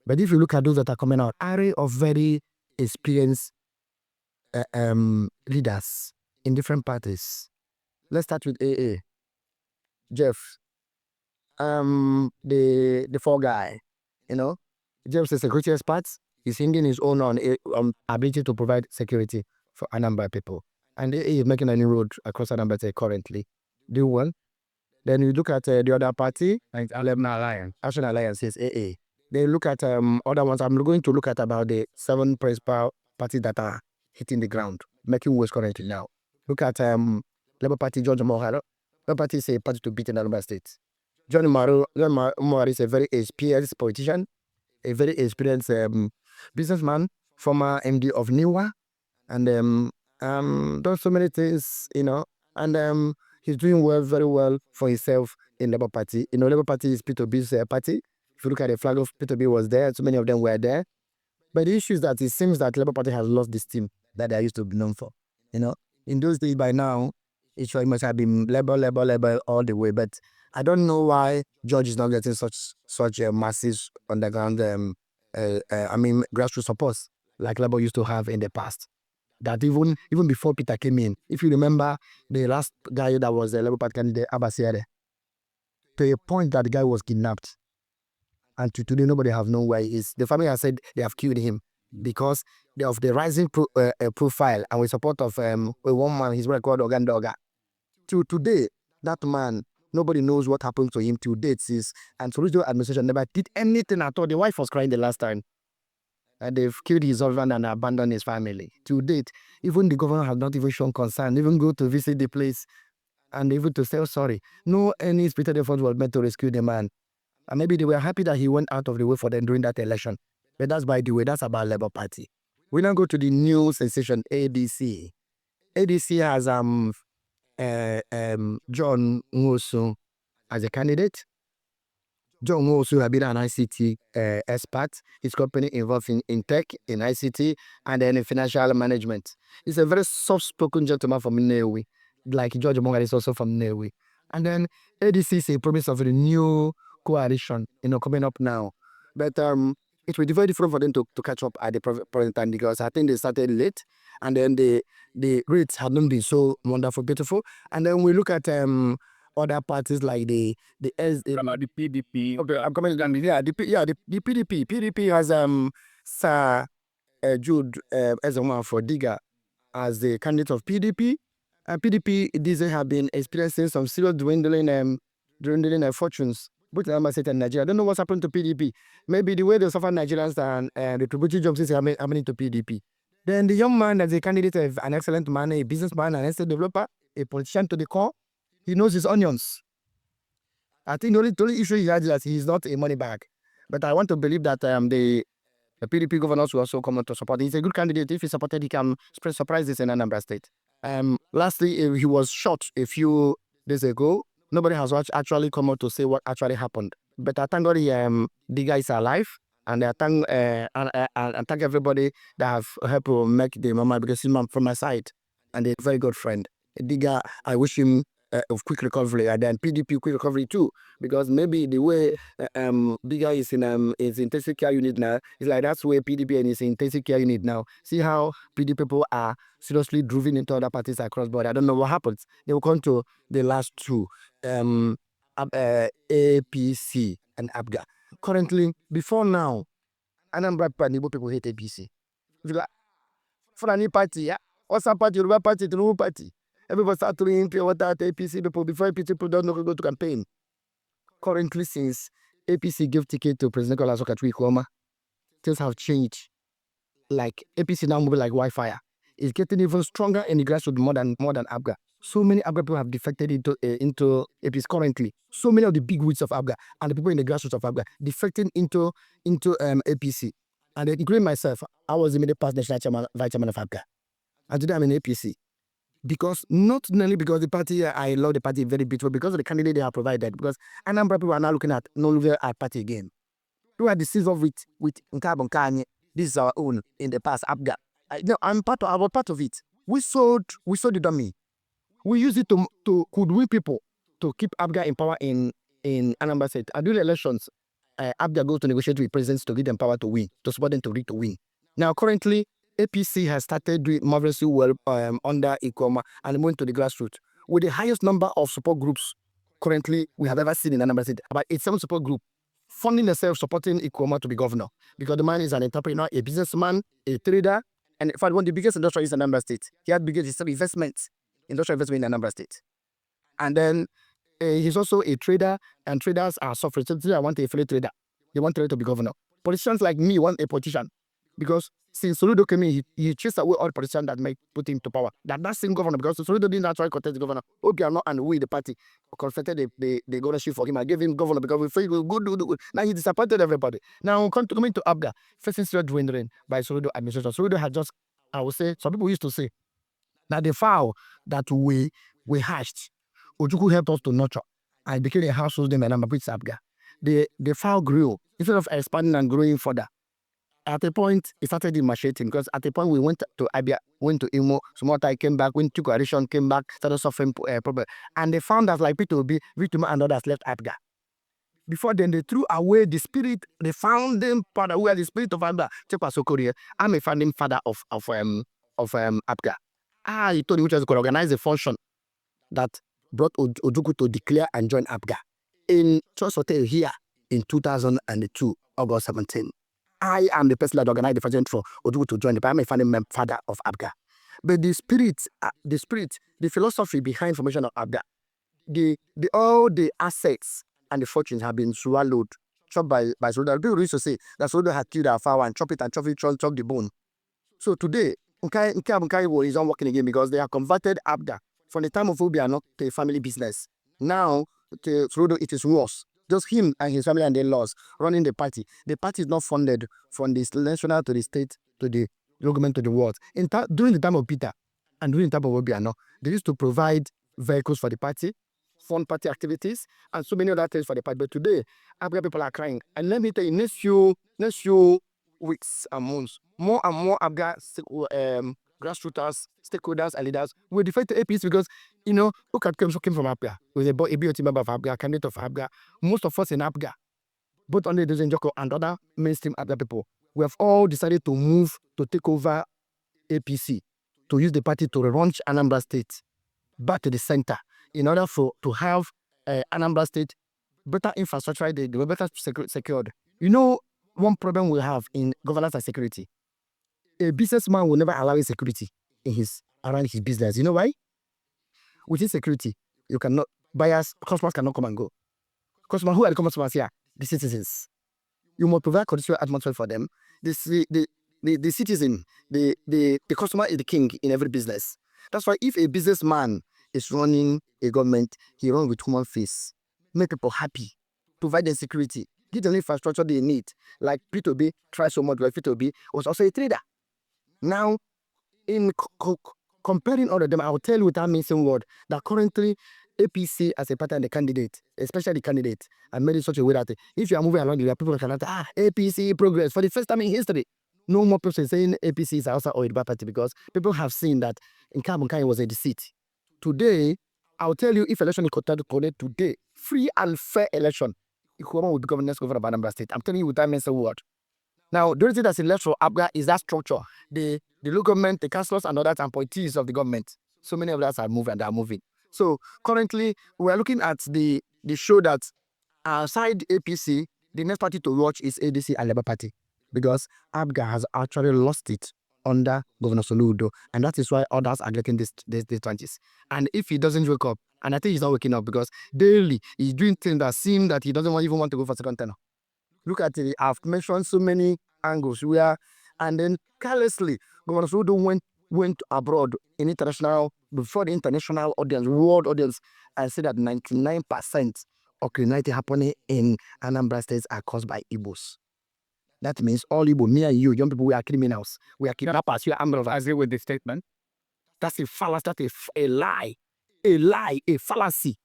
But if you look at those that are coming out, array of very experienced leaders in different parties. Let's start with AA. Jeff, the fall guy, Jeff's a security expert. He's hinging his own on ability to provide security for Anambra people. And AA is making a new road across Anambra State currently. Do well. Then you look at the other party, like National Alliance, yes, AA. They look at other ones. I'm going to look at about the 7 principal parties that are hitting the ground, making waves currently now. Look at Labour Party, George Moharo. Labour Party is a party to beat in Anambra State. John Moharo is a very experienced politician, a very experienced businessman, former MD of NIWA, and done so many things, and he's doing well, very well for himself in Labour Party. Labour Party is P2B's party. If you look at the flag of P2B was there, so many of them were there. But the issue is that it seems that Labour Party has lost this team that they used to be known for. In those days, by now, it must have been Labour all the way. But I don't know why George is not getting such a massive underground, grassroots support like Labour used to have in the past. That even before Peter came in, if you remember the last guy that was the Labour Party candidate, Abasiere, to a point that the guy was kidnapped. And to today, nobody have known where he is. The family has said they have killed him because of the rising profile and with support of one man, his brother called Ogandoga. To today, that man, nobody knows what happened to him to date. And Soludo administration never did anything at all. The wife was crying the last time. And they've killed his husband and abandoned his family. To date, even the governor has not even shown concern, even go to visit the place and even to say, oh, sorry. No any spirited effort was meant to rescue the man. And maybe they were happy that he went out of the way for them during that election. But that's by the way, that's about Labour Party. We now go to the new sensation, ADC. ADC has John Nwosu as a candidate. John Nwosu has been an ICT expert. His company involved in tech, in ICT, and then in financial management. He's a very soft-spoken gentleman from Nnewi, like George Monga is also from Nnewi. And then ADC is a promise of a new coalition, coming up now. But it will be very difficult for them to catch up at the present time because I think they started late, and then the rates have not been so wonderful, beautiful. And then we look at other parties like the PDP. Okay, I'm coming down. The PDP. PDP has Sir Jude Ezeoma for Diga as the candidate of PDP. And PDP these days have been experiencing some serious dwindling fortunes, both in Anambra State and Nigeria. I don't know what's happened to PDP. Maybe the way they suffer Nigerians and the retributive jobs is happening to PDP. Then the young man as a candidate of an excellent man, a businessman, an estate developer, a politician to the core. He knows his onions. I think the only issue he has is that he's not a money bag. But I want to believe that the PDP governors will also come out to support. He's a good candidate. If he's supported, he can spread surprises in Anambra State. Lastly, he was shot a few days ago. Nobody has actually come out to say what actually happened. But I thank God the guy is alive. And I thank thank everybody that have helped to make the moment because he's from my side. And a very good friend. Diga, I wish him of quick recovery, and then PDP quick recovery too, because maybe the way Diga is in his intensive care unit now, it's like that's where PDP and his intensive care unit now. See how PDP people are seriously driven into other parties across border. I don't know what happens. They will come to the last two, APC and APGA. Currently, before now, Anambra people hate APC. For any party, yeah. What's a party? Yoruba party, Tinubu party. Everybody start throwing pure water at APC people before APC people don't know go to campaign. Currently, since APC gave ticket to President Chukwuma, things have changed. Like APC now moving like Wi-Fi. It's getting even stronger in the grassroots more than APGA. So many APGA people have defected into APC currently. So many of the big wigs of APGA and the people in the grassroots of APGA defecting into APC. And including myself, I was the immediate past national vice chairman of APGA. And today I'm in APC. Because not only because the party, I love the party very beautiful, because of the candidate they have provided. Because Anambra people are now looking at no longer at party again. We had the season with Nkabon Kanye. This is our own in the past. APGA. I was part of it. We sold the dummy. We use it to could win people to keep APGA in power in Anambra State. During the elections, APGA goes to negotiate with presidents to give them power to win, to support them to win. Now, currently, APC has started doing marvelously well under Chukwuma and moving to the grassroots with the highest number of support groups currently we have ever seen in Anambra State. About 87 support group funding themselves, supporting Chukwuma to be governor, because the man is an entrepreneur, a businessman, a trader, and in fact, one of the biggest industrialists in Anambra State. He had biggest industrial investment in Anambra State. And then he's also a trader, and traders are suffering. So I want a fellow trader. They want trader to be governor. Politicians like me want a politician. because since Soludo came in, he chased away all the politicians that might put him to power. That same governor, because Soludo didn't actually contest the governor. Obiano and we, the party, confronted the governorship for him. I gave him governor because we felt he was good. Now he disappointed everybody. Now coming to APGA, first things started dwindling by Soludo administration. Soludo had just, I would say, some people used to say that the fowl that we hatched, Ojukwu helped us to nurture and became a household name, and I'm a bit APGA. The fowl grew instead of expanding and growing further. At a point, it started demarcating because at a point we went to Abia, went to Imo, Sumota came back, went to coalition, came back, started suffering problem. And they found that like P2B, Vituma and others left APGA. Before then, they threw away the spirit, the founding father, who are the spirit of APGA, Chepa Sokorie. I'm a founding father of APGA. He told me which was to organize the function that brought Ojukwu to declare and join APGA in Choice Hotel here in 2002, August 17. I am the person that organized the function for Ojukwu to join. I'm a founding father of APGA. But the spirit, the philosophy behind formation of APGA, all the assets and the fortunes have been swallowed, chopped by Soludo. People used to say that Soludo had killed our fowl and chop the bone. So today, Nkai is not working again because they have converted APGA from the time of Obiano to a family business. Now, to Soludo, it is worse. Just him and his family and their laws running the party. The party is not funded from the national to the state to the government to the world. During the time of Peter and during the time of Obiano, they used to provide vehicles for the party, fund party activities, and so many other things for the party. But today, APGA people are crying. And let me tell you, next few weeks and months, more and more APGA grassroots, stakeholders, and leaders will defect to APC because, look at who came from APGA. With a BOT member of APGA, candidate of APGA. Most of us in APGA, both under the Njoko and other mainstream APGA people, we have all decided to move to take over APC, to use the party to relaunch Anambra State back to the center in order to have Anambra State better infrastructure, they were better secured. One problem we have in governance and security. A businessman will never allow insecurity around his business. You know why? With insecurity, you cannot, customers cannot come and go. Customers, who are the customers here? The citizens. You must provide conditional atmosphere for them. The citizen, the customer is the king in every business. That's why if a businessman is running a government, he runs with human face. Make people happy. Provide them security. Give them the infrastructure they need. Like P2B tried so much, but P2B was also a trader. Now, in comparing all of them, I will tell you without missing word that currently APC as a party and the candidate, especially the candidate, I made it such a way that if you are moving along, people can APC progress for the first time in history. No more people saying APC is also a bad party because people have seen that Nkai was a deceit. Today, I'll tell you, if election is conducted today, free and fair election, Chukwuma will become the next governor of Anambra State. I'm telling you without missing word. Now, the only thing that's in left for APGA is that structure. The local government, the councillors and others and appointees of the government. So many of us are moving and they are moving. So currently, we are looking at the show that outside APC, the next party to watch is ADC and Labour Party. Because APGA has actually lost it under Governor Soludo. And that is why others are getting these chances. And if he doesn't wake up, and I think he's not waking up because daily he's doing things that seem that he doesn't even want to go for second tenure. Look at it, I've mentioned so many angles where, and then carelessly, Governor Soludo went abroad in before the international audience, world audience, and said that 99% of criminality happening in Anambra State are caused by Igbos. That means all Igbo, me and you, young people, we are criminals. We are kidnappers. We are armed robbers. I agree with the statement. That's a fallacy. That's a lie. A lie. A fallacy.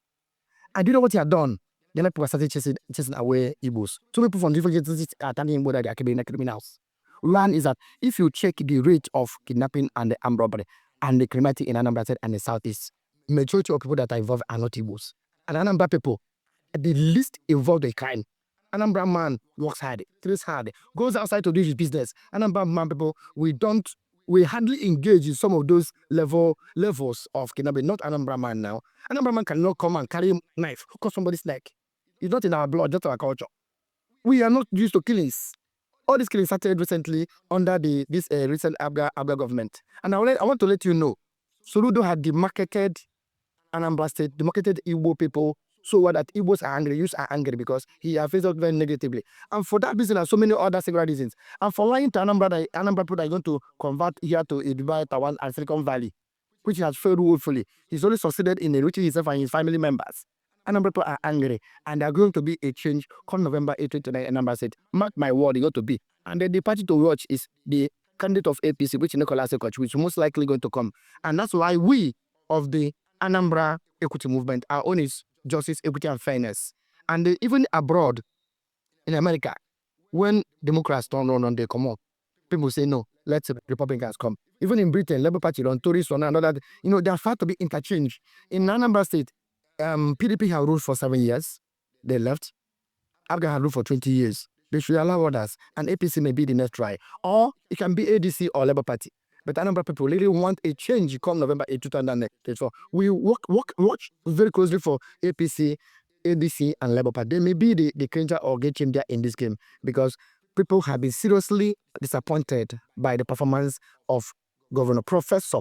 And do you know what he had done? Then people started chasing away Igbos. Two people from different agencies are telling Igbo that they are criminals. One is that if you check the rate of kidnapping and the armed robbery and the criminality in Anambra State and the Southeast, majority of people that are involved are not Igbos. And Anambra people, the least involved in crime. Anambra man works hard, trains hard, goes outside to do his business. Anambra man people, we hardly engage in some of those levels of kidnapping. Not Anambra man now. Anambra man cannot come and carry a knife, cut somebody's neck. It's not in our blood, just our culture. We are not used to killings. All these killings started recently under this recent APGA government. And I want to let you know, Soludo had demarcated Anambra State, demarcated Igbo people so well that Igbos are angry, youths are angry because he affects us very negatively. And for that reason and so many other several reasons. And for lying to Anambra, Anambra people are going to convert here to Dubai, Tawan, and Silicon Valley, which has failed woefully. He's only succeeded in enriching himself and his family members. Anambra people are angry, and there are going to be a change come November 8, 2029. Anambra said, mark my word, it's going to be. And then the party to watch is the candidate of APC, which is Nicholas Ekoch, which is most likely going to come. And that's why we of the Anambra equity movement, our own is justice, equity, and fairness. And even abroad, in America, when Democrats turn on, they come up, people say no, let Republicans come. Even in Britain, Labour Party run, Tories run, and all that. They are far to be interchanged. In Anambra State, PDP have ruled for 7 years. They left. APGA have ruled for 20 years. They should allow others, and APC may be the next try. Or it can be ADC or Labour Party. But Anambra people really want a change come November 8, 2024. We watch very closely for APC, ADC, and Labour Party. They may be the changer or game changer in this game because people have been seriously disappointed by the performance of Professor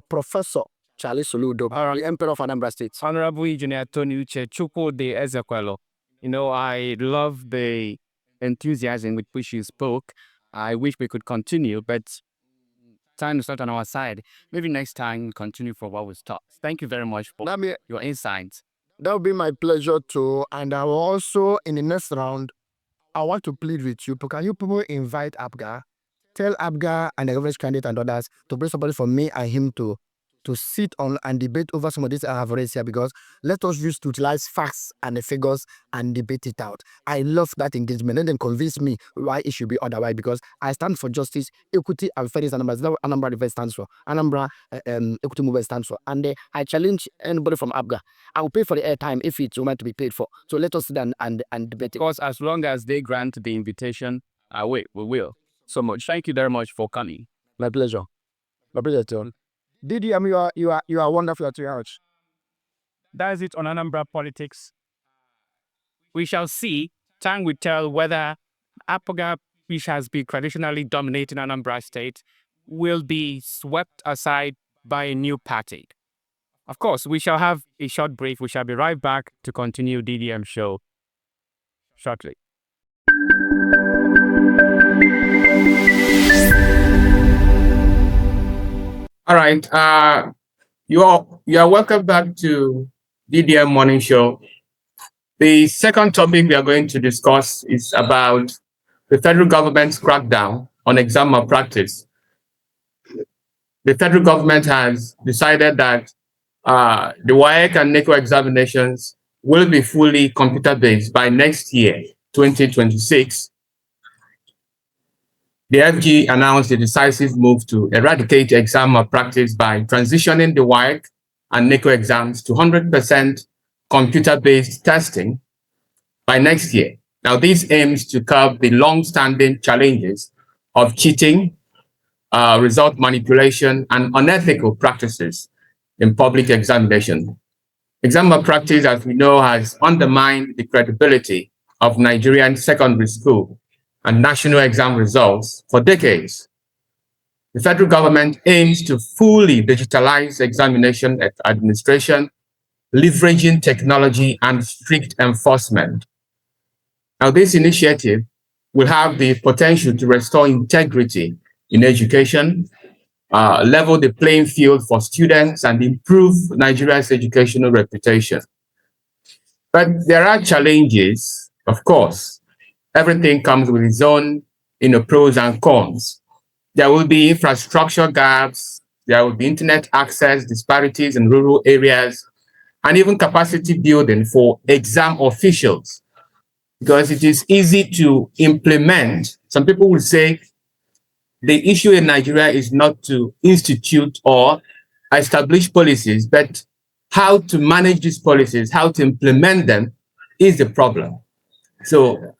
Charlie Soludo, the Emperor of Anambra State. Honorable Engineer Tony Uche Chukwudi Ezekwelo. I love the enthusiasm with which you spoke. I wish we could continue, but time is not on our side. Maybe next time continue for what was taught. Thank you very much for your insights. That would be my pleasure too. And I will also, in the next round, I want to plead with you. Can you people invite APGA? Tell APGA and the government candidate and others to bring somebody for me and him to sit on and debate over some of these I have raised here, because let us use to utilize facts and the figures and debate it out. I love that engagement. Let them convince me why it should be otherwise, because I stand for justice, equity, and fairness. That's what Anambra Defense stands for. Anambra Equity Movement stands for. And I challenge anybody from APGA. I will pay for the airtime if it's meant to be paid for. So let us sit down and debate it. Because as long as they grant the invitation, we will. So much. Thank you very much for coming. My pleasure. My pleasure, John. DDM, you are wonderful at your house. That is it on Anambra politics. We shall see. Time will tell whether APGA, which has been traditionally dominating Anambra State, will be swept aside by a new party. Of course, we shall have a short break. We shall be right back to continue DDM show shortly. All right. You are welcome back to DDM Morning Show. The second topic we are going to discuss is about the federal government's crackdown on exam malpractice. The federal government has decided that the WAEC and NECO examinations will be fully computer-based by next year, 2026. The FG announced a decisive move to eradicate exam malpractice by transitioning the WAEC and NECO exams to 100% computer-based testing by next year. Now, this aims to curb the long-standing challenges of cheating, result manipulation, and unethical practices in public examination. Exam malpractice, as we know, has undermined the credibility of Nigerian secondary school and national exam results for decades. The federal government aims to fully digitalize examination administration, leveraging technology and strict enforcement. Now, this initiative will have the potential to restore integrity in education, level the playing field for students, and improve Nigeria's educational reputation. But there are challenges, of course. Everything comes with its own pros and cons. There will be infrastructure gaps, there will be internet access disparities in rural areas, and even capacity building for exam officials, because it is easy to implement. Some people will say the issue in Nigeria is not to institute or establish policies, but how to manage these policies, how to implement them is the problem. So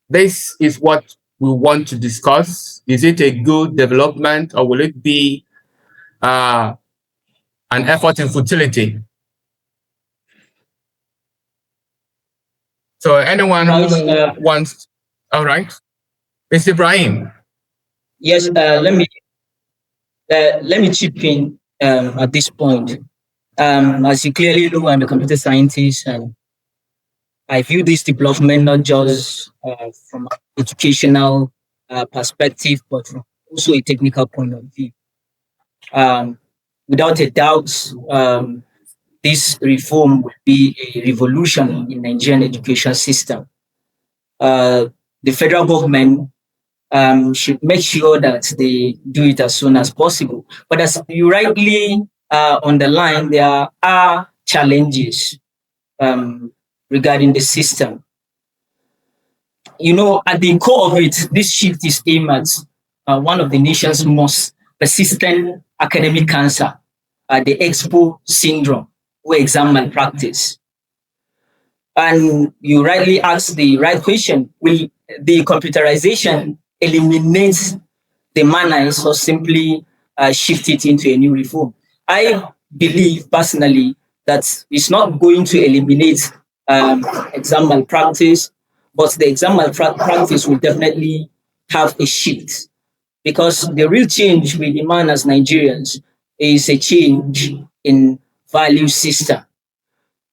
this is what we want to discuss. Is it a good development, or will it be an effort in futility? So anyone who wants, all right. Mr. Ibrahim. Yes, let me chip in at this point. As you clearly know, I'm a computer scientist, and I view this development not just from an educational perspective, but from also a technical point of view. Um, Without a doubt, this reform will be a revolution in Nigerian education system. The federal government should make sure that they do it as soon as possible. But as you rightly underline, there are challenges regarding the system. You know, at the core of it, this shift is aimed at one of the nation's most persistent academic cancer, the Expo syndrome, or exam malpractice. And you rightly asked the right question: will the computerization eliminate the manners or simply shift it into a new reform? I believe personally that it's not going to eliminate exam malpractice, but the exam malpractice will definitely have a shift, because the real change we demand as Nigerians is a change in value system.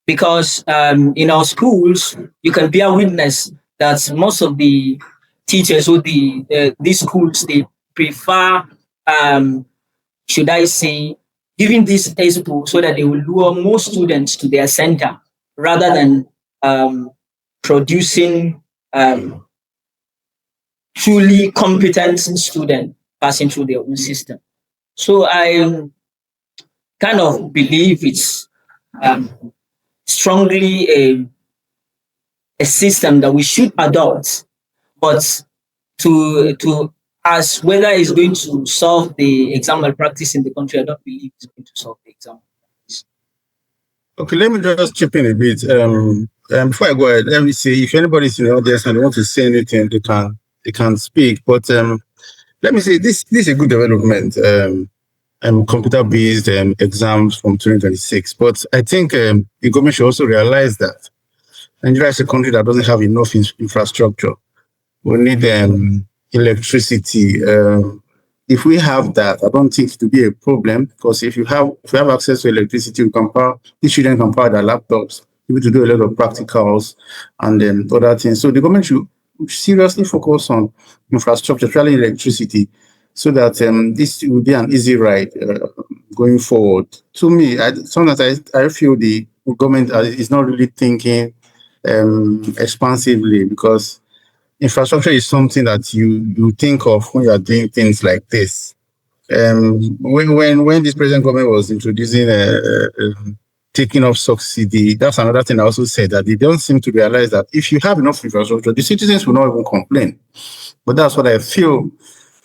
Because in our schools, you can bear witness that most of the teachers or these schools, they prefer, should I say, giving this expo so that they will lure more students to their center rather than producing truly competent students passing through their own system. So I kind of believe it's um, strongly a system that we should adopt, but to as whether it's going to solve the exam malpractice in the country, I don't believe it's going to solve the exam malpractice. Okay, let me just chip in a bit. Before I go ahead, let me say if anybody's in the audience and they want to say anything, they can speak. But let me say this is a good development. Computer-based exams from 2026. But I think the government should also realize that Nigeria is a country that doesn't have enough infrastructure. We need electricity. If we have that, I don't think it will be a problem, because if we have access to electricity, the children can power their laptops, able to do a lot of practicals and then other things. So the government should seriously focus on infrastructure, especially electricity, so that this will be an easy ride going forward. To me, sometimes I feel the government is not really thinking expansively, because infrastructure is something that you think of when you are doing things like this. When this present government was introducing taking off subsidy, that's another thing I also said, that they don't seem to realize that if you have enough infrastructure, the citizens will not even complain. But that's what I feel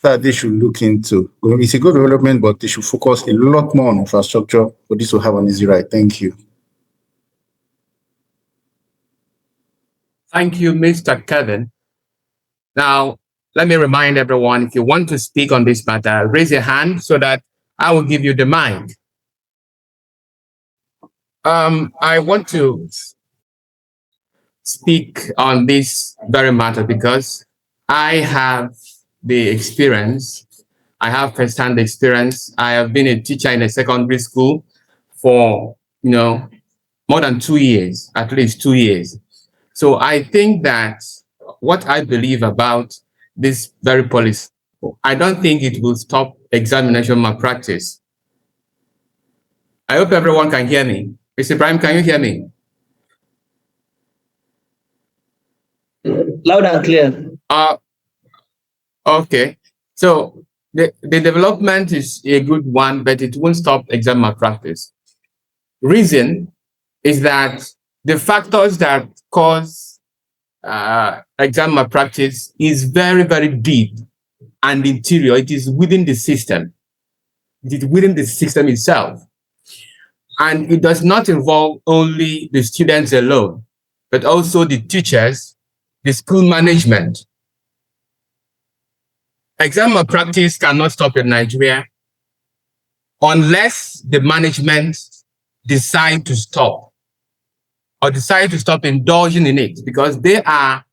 that they should look into. It's a good development, but they should focus a lot more on infrastructure for this to have an easy ride. Thank you. Thank you, Mr. Kevin. Now, let me remind everyone, if you want to speak on this matter, raise your hand so that I will give you the mic. I want to speak on this very matter because I have the experience. I have first-hand experience. I have been a teacher in a secondary school for, more than 2 years, at least 2 years. So I think that what I believe about this very policy, I don't think it will stop examination malpractice. I hope everyone can hear me. Mr. Ibrahim, can you hear me? Loud and clear. Okay. So the development is a good one, but it won't stop exam malpractice. Reason is that the factors that cause exam malpractice is very, very deep and interior. It is within the system. It is within the system itself. And it does not involve only the students alone, but also the teachers, the school management. Exam malpractice cannot stop in Nigeria unless the management decide to stop or decide to stop indulging in it, because they are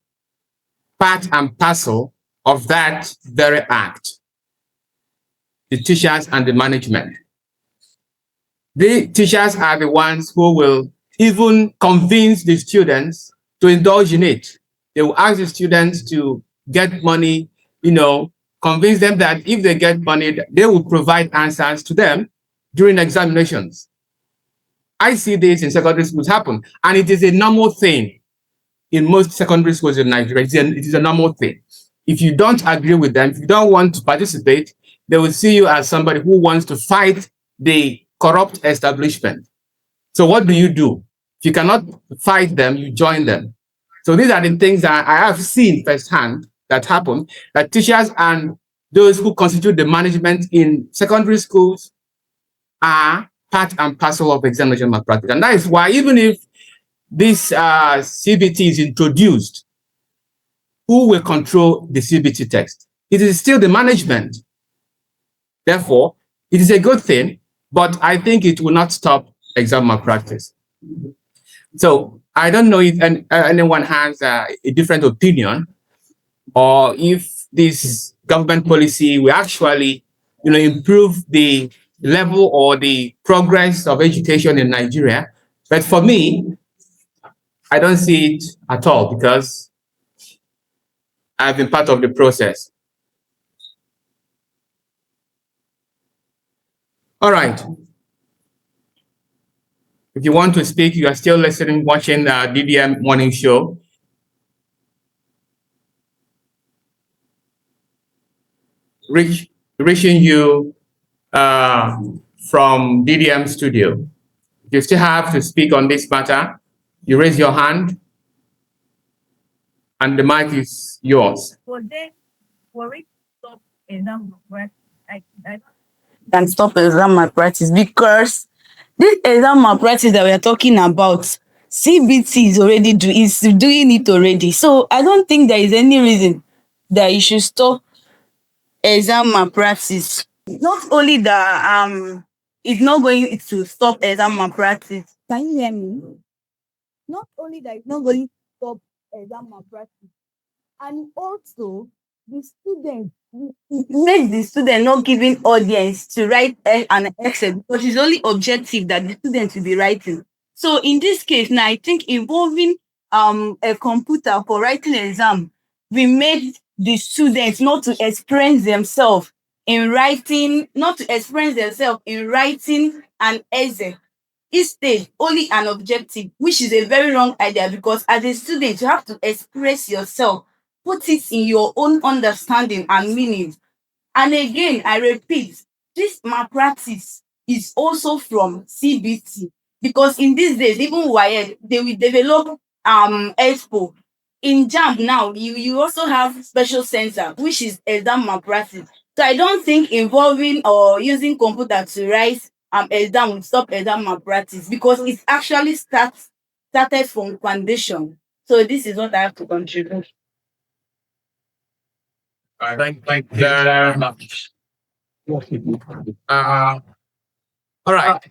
part and parcel of that very act, the teachers and the management. The teachers are the ones who will even convince the students to indulge in it. They will ask the students to get money, convince them that if they get money, they will provide answers to them during examinations. I see this in secondary schools happen, and it is a normal thing in most secondary schools in Nigeria. It is a normal thing. If you don't agree with them, if you don't want to participate, they will see you as somebody who wants to fight the corrupt establishment. So what do? If you cannot fight them, you join them. So these are the things that I have seen firsthand that happen, that teachers and those who constitute the management in secondary schools are part and parcel of examination malpractice. And that is why even if this CBT is introduced, who will control the CBT text? It is still the management. Therefore, it is a good thing, but I think it will not stop exam malpractice. So I don't know if anyone has a different opinion, or if this government policy will actually, improve the level or the progress of education in Nigeria. But for me, I don't see it at all, because I've been part of the process. All right. If you want to speak, you are still listening, watching the DDM morning show. Reaching you from DDM studio. You still have to speak on this matter. You raise your hand, and the mic is yours. Can stop exam malpractice, because this exam malpractice that we are talking about, CBT is doing it already. So I don't think there is any reason that you should stop exam malpractice. Not only that, it's not going to stop exam malpractice. Can you hear me? Not only that, it's not going to stop exam malpractice, and also the student, it makes the student not giving audience to write an essay, because it's only objective that the student will be writing. So in this case, now I think involving a computer for writing an exam, we made the students not to express themselves in writing, an essay. Instead, only an objective, which is a very wrong idea, because as a student, you have to express yourself, put it in your own understanding and meaning. And again, I repeat, this malpractice is also from CBT, because in these days, even WAEC, they will develop expo. In JAMB now, you also have special center, which is exam malpractice. So I don't think involving or using computer to write exam will stop exam malpractice, because it actually started from foundation. So this is what I have to contribute. Thank you very much. All right.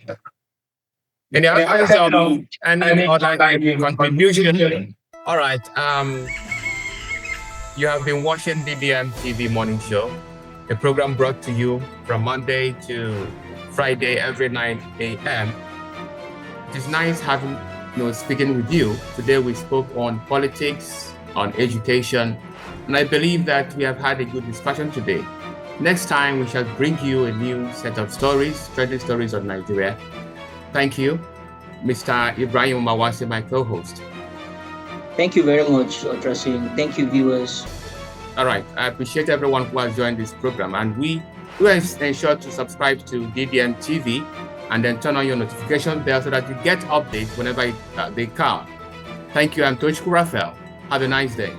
Any other contribution? All right. You have been watching DDM TV Morning Show, a program brought to you from Monday to Friday every 9 a.m. It is nice having speaking with you. Today we spoke on politics, on education, and I believe that we have had a good discussion today. Next time we shall bring you a new set of stories, trending stories of Nigeria. Thank you, Mr. Ibrahim Mawase, my co-host. Thank you very much, Tracy. Thank you, viewers. All right. I appreciate everyone who has joined this program, and we will ensure to subscribe to DDM TV and then turn on your notification bell so that you get updates whenever they come. Thank you. I'm Chukwuma. Have a nice day.